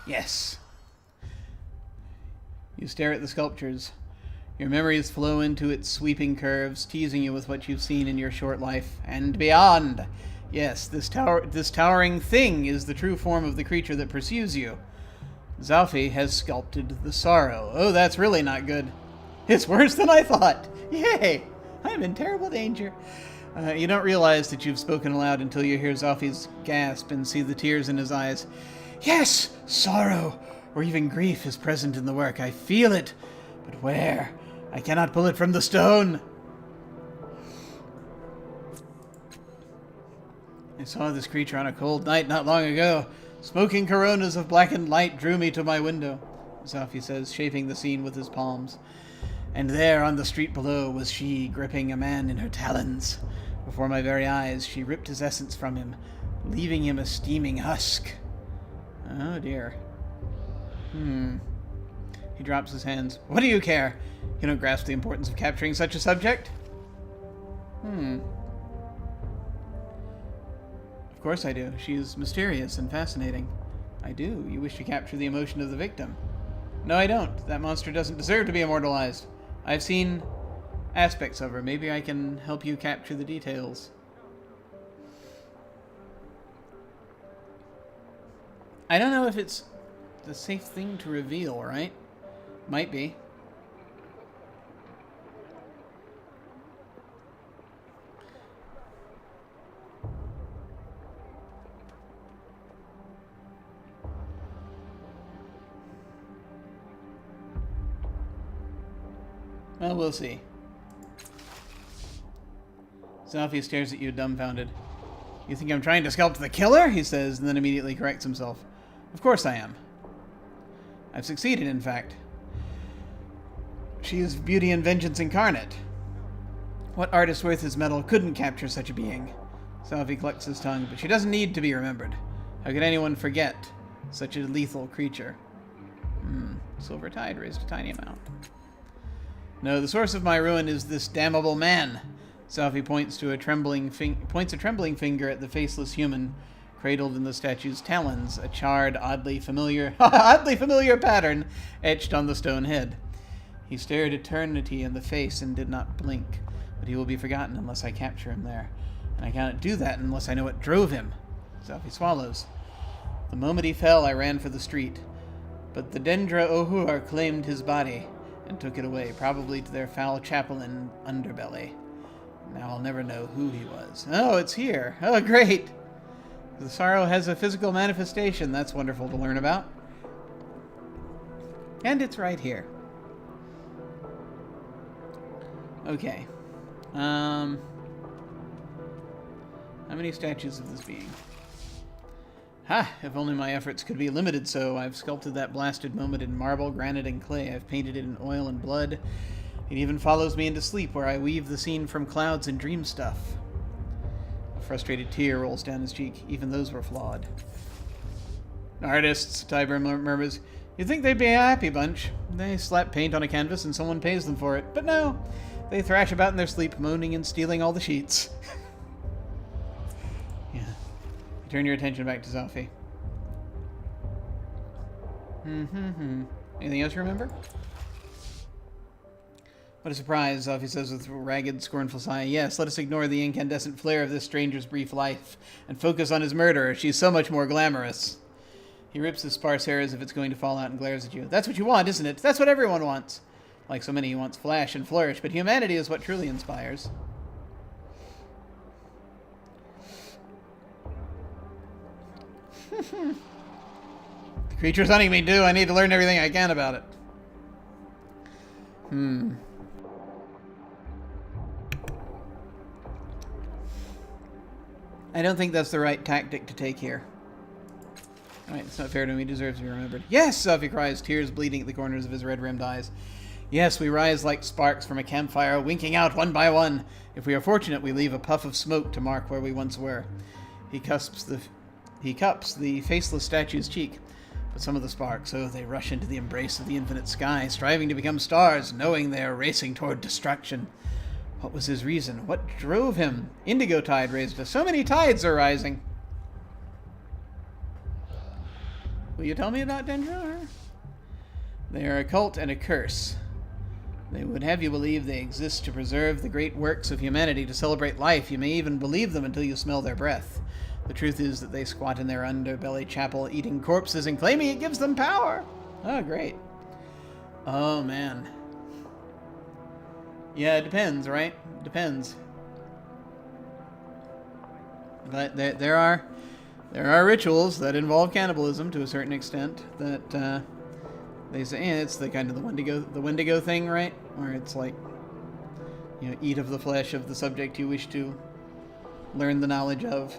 Yes. You stare at the sculptures. Your memories flow into its sweeping curves, teasing you with what you've seen in your short life and beyond. Yes, this towering thing is the true form of the creature that pursues you. Zalfi has sculpted the sorrow. Oh, that's really not good. It's worse than I thought. Yay! I'm in terrible danger. You don't realize that you've spoken aloud until you hear Zalfi's gasp and see the tears in his eyes. Yes! Sorrow, or even grief, is present in the work. I feel it. But where? I cannot pull it from the stone. I saw this creature on a cold night not long ago. Smoking coronas of blackened light drew me to my window, Zalfi says, shaping the scene with his palms. And there, on the street below, was she, gripping a man in her talons. Before my very eyes, she ripped his essence from him, leaving him a steaming husk. Oh, dear. He drops his hands. What do you care? You don't grasp the importance of capturing such a subject? Of course I do. She is mysterious and fascinating. I do. You wish to capture the emotion of the victim. No, I don't. That monster doesn't deserve to be immortalized. I've seen aspects of her. Maybe I can help you capture the details. I don't know if it's the safe thing to reveal, right? Might be. Well, we'll see. Zalfi stares at you, dumbfounded. You think I'm trying to sculpt the killer? He says, and then immediately corrects himself. Of course I am. I've succeeded, in fact. She is beauty and vengeance incarnate. What artist worth his metal couldn't capture such a being? Zalfi clucks his tongue, but she doesn't need to be remembered. How could anyone forget such a lethal creature? Silver Tide raised a tiny amount. No, the source of my ruin is this damnable man. Zalfi points a trembling finger at the faceless human, cradled in the statue's talons, a charred, oddly familiar pattern etched on the stone head. He stared eternity in the face and did not blink, but he will be forgotten unless I capture him there. And I cannot do that unless I know what drove him. Zalfi swallows. The moment he fell, I ran for the street, but the Dendra Ohur claimed his body and took it away, probably to their foul chapel in underbelly. Now I'll never know who he was. Oh, it's here. Oh, great. The sorrow has a physical manifestation. That's wonderful to learn about. And it's right here. Okay. How many statues of this being? Ha! If only my efforts could be limited so. I've sculpted that blasted moment in marble, granite, and clay. I've painted it in oil and blood. It even follows me into sleep, where I weave the scene from clouds and dream stuff. A frustrated tear rolls down his cheek. Even those were flawed. Artists, Tiber murmurs. You'd think they'd be a happy bunch. They slap paint on a canvas and someone pays them for it. But no, they thrash about in their sleep, moaning and stealing all the sheets. Yeah. You turn your attention back to Zophie. Anything else you remember? What a surprise, Zophie says with a ragged, scornful sigh. Yes, let us ignore the incandescent flare of this stranger's brief life and focus on his murderer. She's so much more glamorous. He rips his sparse hair as if it's going to fall out and glares at you. That's what you want, isn't it? That's what everyone wants. Like so many, he wants flash and flourish, but humanity is what truly inspires. The creature's hunting me, too. I need to learn everything I can about it. I don't think that's the right tactic to take here. Alright, it's not fair to him. He deserves to be remembered. Yes! Sophie cries, tears bleeding at the corners of his red-rimmed eyes. Yes, we rise like sparks from a campfire, winking out one by one. If we are fortunate, we leave a puff of smoke to mark where we once were. He cups the faceless statue's cheek. But some of the sparks, oh, they rush into the embrace of the infinite sky, striving to become stars, knowing they are racing toward destruction. What was his reason? What drove him? Indigo tide raised us. So many tides are rising. Will you tell me about Dendro? They are a cult and a curse. They would have you believe they exist to preserve the great works of humanity, to celebrate life. You may even believe them until you smell their breath. The truth is that they squat in their underbelly chapel, eating corpses and claiming it gives them power. Oh, great. Oh, man. Yeah, it depends, right? Depends. But there are rituals that involve cannibalism to a certain extent that they say it's the kind of the Wendigo thing, right? Where it's like, you know, eat of the flesh of the subject you wish to learn the knowledge of.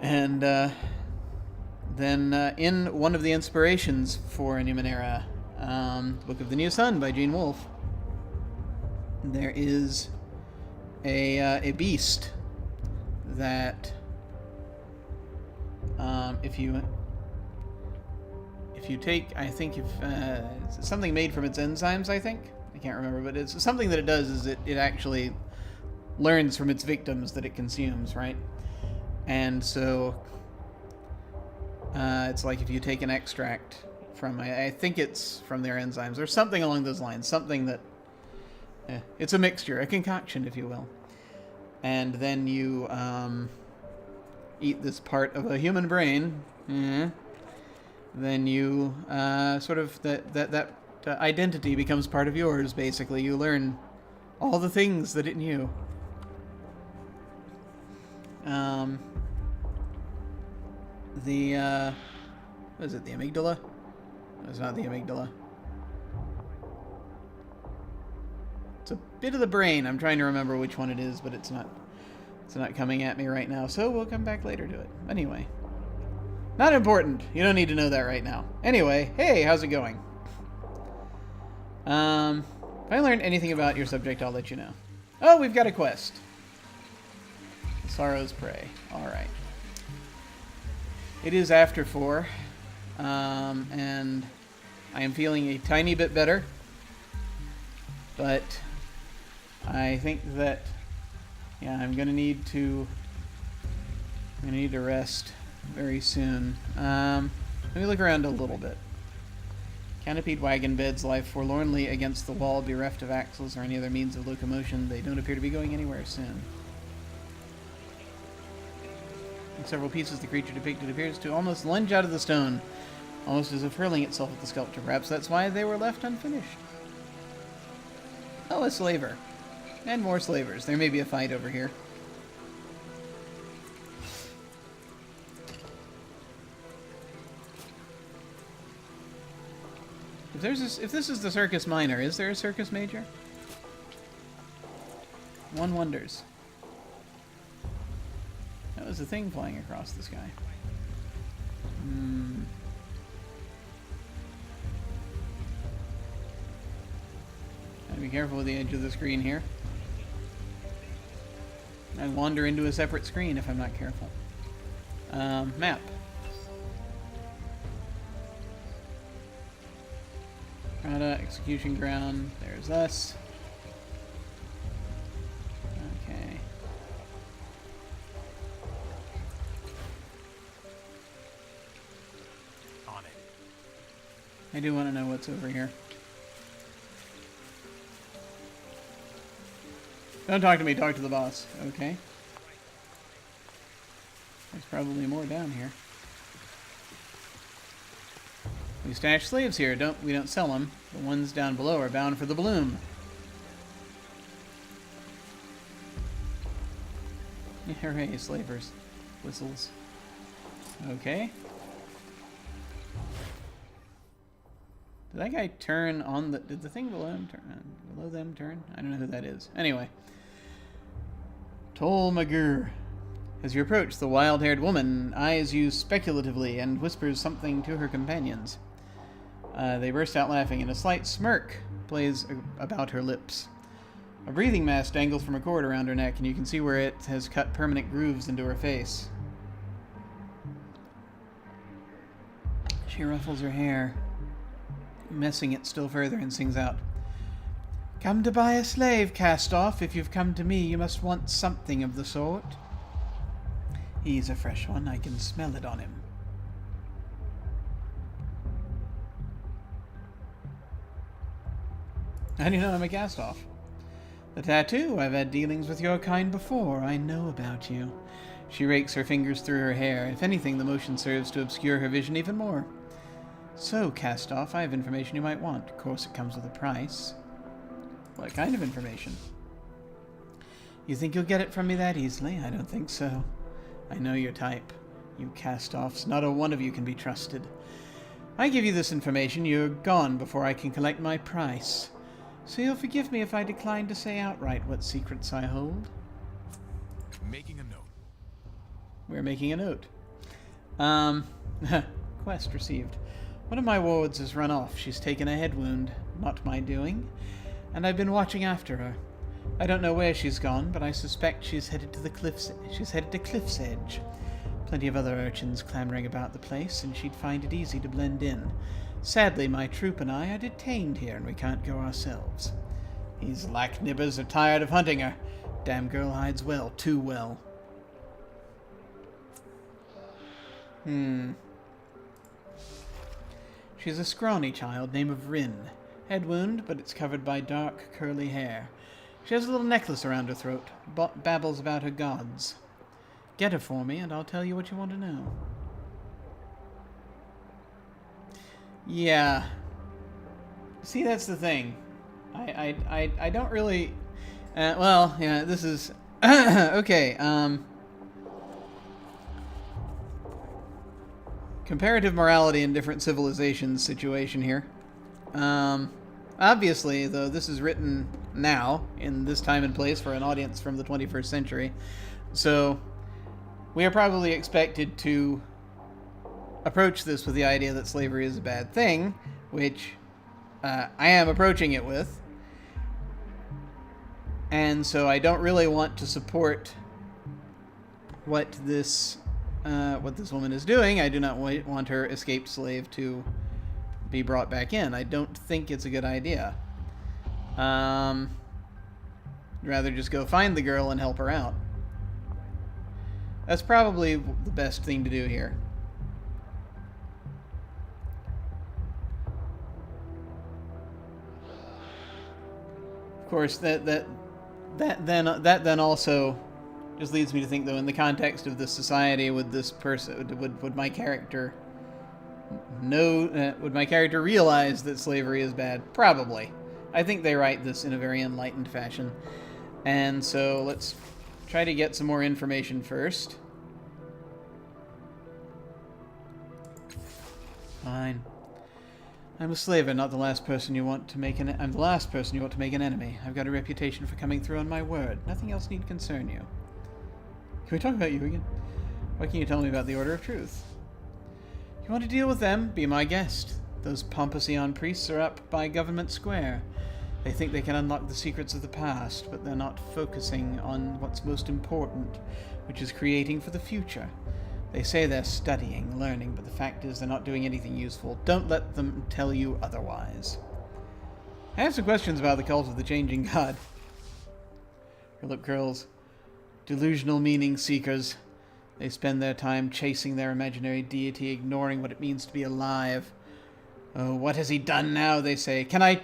And then in one of the inspirations for Numenera, Book of the New Sun by Gene Wolfe, there is a beast that if you take, I think it's something made from its enzymes, I think. I can't remember, but it's something that it does is it actually learns from its victims that it consumes, right? And so it's like if you take an extract from, I think it's from their enzymes or something along those lines, something that, it's a mixture, a concoction, if you will. And then you eat this part of a human brain, then you sort of, that identity becomes part of yours, basically. You learn all the things that it knew. What is it, the amygdala? No, it's not the amygdala. It's a bit of the brain. I'm trying to remember which one it is, but it's not coming at me right now, so we'll come back later to it. Anyway. Not important. You don't need to know that right now. Anyway, hey, how's it going? If I learned anything about your subject, I'll let you know. Oh, we've got a quest. Sorrow's Prey. Alright. It is after 4. And I am feeling a tiny bit better. But I think that, yeah, I'm gonna need to rest very soon. Let me look around a little bit. Canopied wagon beds lie forlornly against the wall, bereft of axles or any other means of locomotion. They don't appear to be going anywhere soon. In several pieces, the creature depicted appears to almost lunge out of the stone, almost as if hurling itself at the sculptor. Perhaps that's why they were left unfinished. Oh, a slaver. And more slavers. There may be a fight over here. If this is the Circus Minor, is there a Circus Major? One wonders. That was a thing flying across the sky. Gotta be careful with the edge of the screen here. I wander into a separate screen if I'm not careful. Map. Prada, execution ground. There's us. Okay. On it. I do want to know what's over here. Don't talk to me, talk to the boss. Okay. There's probably more down here. We stash slaves here. We don't sell them. The ones down below are bound for the bloom. Hooray, slavers. Whistles. Okay. Did that guy turn on the... Did the thing below him turn? Below them turn? I don't know who that is. Anyway. Tol Magur. As you approach, the wild-haired woman eyes you speculatively and whispers something to her companions. They burst out laughing, and a slight smirk plays about her lips. A breathing mask dangles from a cord around her neck, and you can see where it has cut permanent grooves into her face. She ruffles her hair, messing it still further, and sings out, "Come to buy a slave, cast-off. If you've come to me, you must want something of the sort. He's a fresh one. I can smell it on him." How do you know I'm a cast-off? The tattoo. I've had dealings with your kind before. I know about you. She rakes her fingers through her hair. If anything, the motion serves to obscure her vision even more. So, cast-off, I have information you might want. Of course, it comes with a price. What kind of information? You think you'll get it from me that easily? I don't think so. I know your type. You cast-offs. Not a one of you can be trusted. I give you this information, you're gone before I can collect my price. So you'll forgive me if I decline to say outright what secrets I hold? Making a note. We're making a note. Quest received. One of my wards has run off. She's taken a head wound. Not my doing. And I've been watching after her. I don't know where she's gone, but I suspect she's headed to the cliffs. She's headed to Cliff's Edge. Plenty of other urchins clamoring about the place, and she'd find it easy to blend in. Sadly, my troop and I are detained here, and we can't go ourselves. These lack-nibbers are tired of hunting her. Damn girl hides well, too well. She's a scrawny child, name of Rin. Head wound, but it's covered by dark, curly hair. She has a little necklace around her throat, babbles about her gods. Get her for me, and I'll tell you what you want to know. Yeah. See, that's the thing. I don't really... well, yeah, this is... okay, comparative morality in different civilizations situation here. Obviously, though, this is written now, in this time and place, for an audience from the 21st century. So, we are probably expected to approach this with the idea that slavery is a bad thing, which I am approaching it with. And so I don't really want to support what this woman is doing. I do not want her escaped slave to be brought back in. I don't think it's a good idea. Rather just go find the girl and help her out. That's probably the best thing to do here. Of course, that then also just leads me to think, though, in the context of this society, would this person, would my character know, would my character realize that slavery is bad? Probably. I think they write this in a very enlightened fashion. And so let's try to get some more information first. Fine. I'm a slaver, not the last person you want to make I'm the last person you want to make an enemy. I've got a reputation for coming through on my word. Nothing else need concern you. Can we talk about you again? What can you tell me about the Order of Truth? You want to deal with them? Be my guest. Those pompous Eon priests are up by Government Square. They think they can unlock the secrets of the past, but they're not focusing on what's most important, which is creating for the future. They say they're studying, learning, but the fact is they're not doing anything useful. Don't let them tell you otherwise. I have some questions about the cult of the Changing God. Her lip curls. Delusional meaning seekers. They spend their time chasing their imaginary deity, ignoring what it means to be alive. Oh, what has he done now, they say. Can I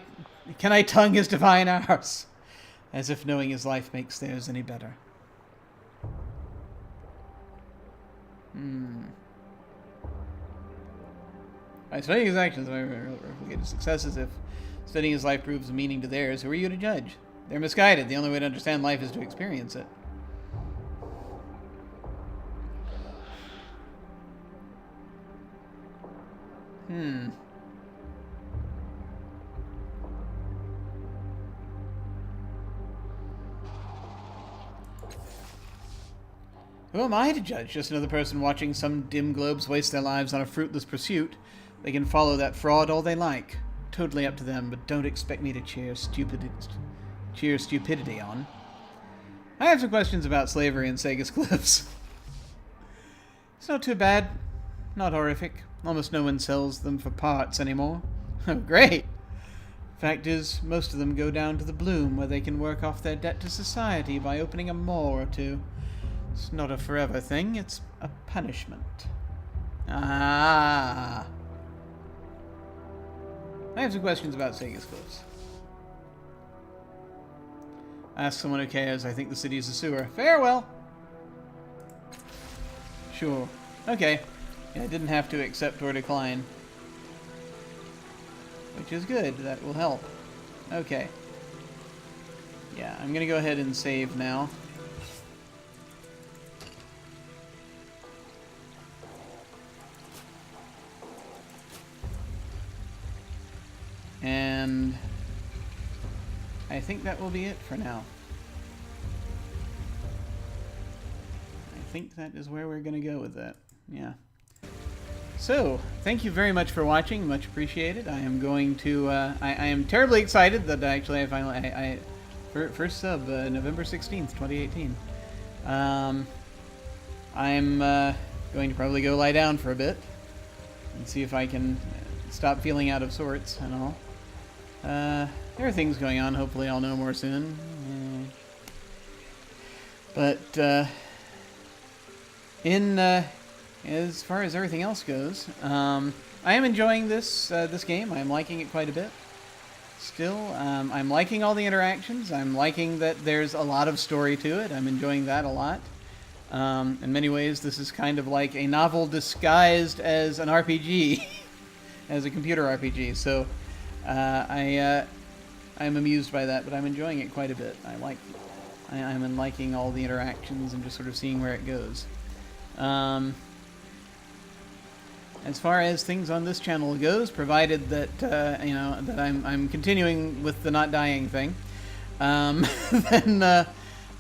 tongue his divine arse? As if knowing his life makes theirs any better. By studying his actions, I replicate his successes. If studying his life proves a meaning to theirs, who are you to judge? They're misguided. The only way to understand life is to experience it. Who am I to judge? Just another person watching some dim globes waste their lives on a fruitless pursuit. They can follow that fraud all they like. Totally up to them, but don't expect me to cheer stupidity on. I have some questions about slavery in Sagus Cliffs. It's not too bad. Not horrific. Almost no one sells them for parts anymore. Oh, great! Fact is, most of them go down to the Bloom, where they can work off their debt to society by opening a mall or two. It's not a forever thing, it's a punishment. Ah. I have some questions about Sagus Cliffs. Ask someone who cares. I think the city is a sewer. Farewell! Sure. Okay. Yeah, I didn't have to accept or decline. Which is good. That will help. Okay. Yeah, I'm gonna go ahead and save now. And I think that will be it for now. I think that is where we're going to go with that. Yeah. So, thank you very much for watching. Much appreciated. I am going to, I am terribly excited that actually I finally, first sub, November 16th, 2018. I'm going to probably go lie down for a bit and see if I can stop feeling out of sorts and all. There are things going on. Hopefully I'll know more soon. But as far as everything else goes, I am enjoying this game. I'm liking it quite a bit. Still, I'm liking all the interactions. I'm liking that there's a lot of story to it. I'm enjoying that a lot. In many ways, this is kind of like a novel disguised as an RPG, as a computer RPG. So I'm amused by that, but I'm enjoying it quite a bit. I'm liking all the interactions and just sort of seeing where it goes. As far as things on this channel goes, provided that that I'm continuing with the not dying thing, then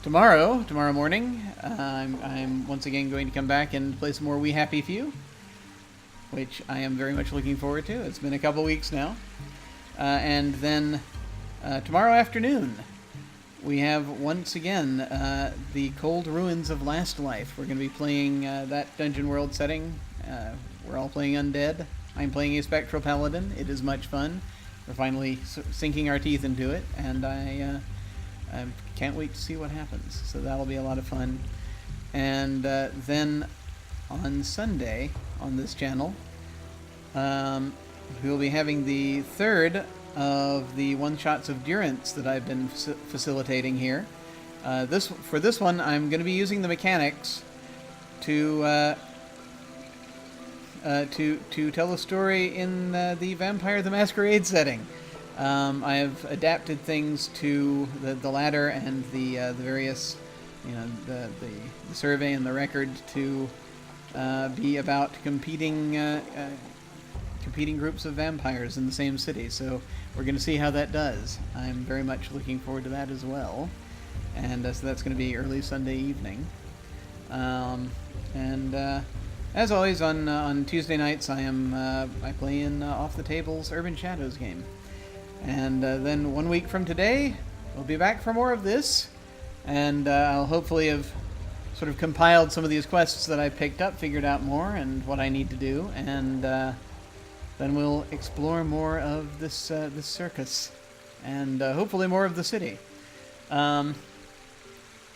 tomorrow morning, I'm once again going to come back and play some more We Happy Few, which I am very much looking forward to. It's been a couple weeks now. And then tomorrow afternoon, we have once again the Cold Ruins of Last Life. We're going to be playing that Dungeon World setting. We're all playing undead. I'm playing a Spectral Paladin. It is much fun. We're finally sinking our teeth into it, and I can't wait to see what happens. So that'll be a lot of fun. And then on Sunday on this channel, we'll be having the third of the one-shots of Durance that I've been facilitating here. For this one, I'm going to be using the mechanics to tell a story in the Vampire the Masquerade setting. I have adapted things to the ladder and the various, the survey and the record to be about competing groups of vampires in the same city. So we're going to see how that does. I'm very much looking forward to that as well. And so that's going to be early Sunday evening. As always on Tuesday nights, I play in Off the Tables Urban Shadows game. And then 1 week from today, we'll be back for more of this. And I'll hopefully have sort of compiled some of these quests that I picked up, figured out more, and what I need to do. And then we'll explore more of this circus. And hopefully more of the city. A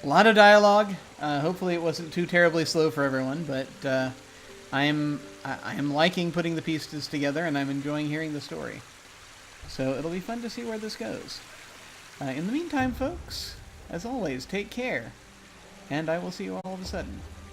lot of dialogue. Hopefully it wasn't too terribly slow for everyone, but I am liking putting the pieces together, and I'm enjoying hearing the story. So it'll be fun to see where this goes. In the meantime, folks, as always, take care, and I will see you all of a sudden.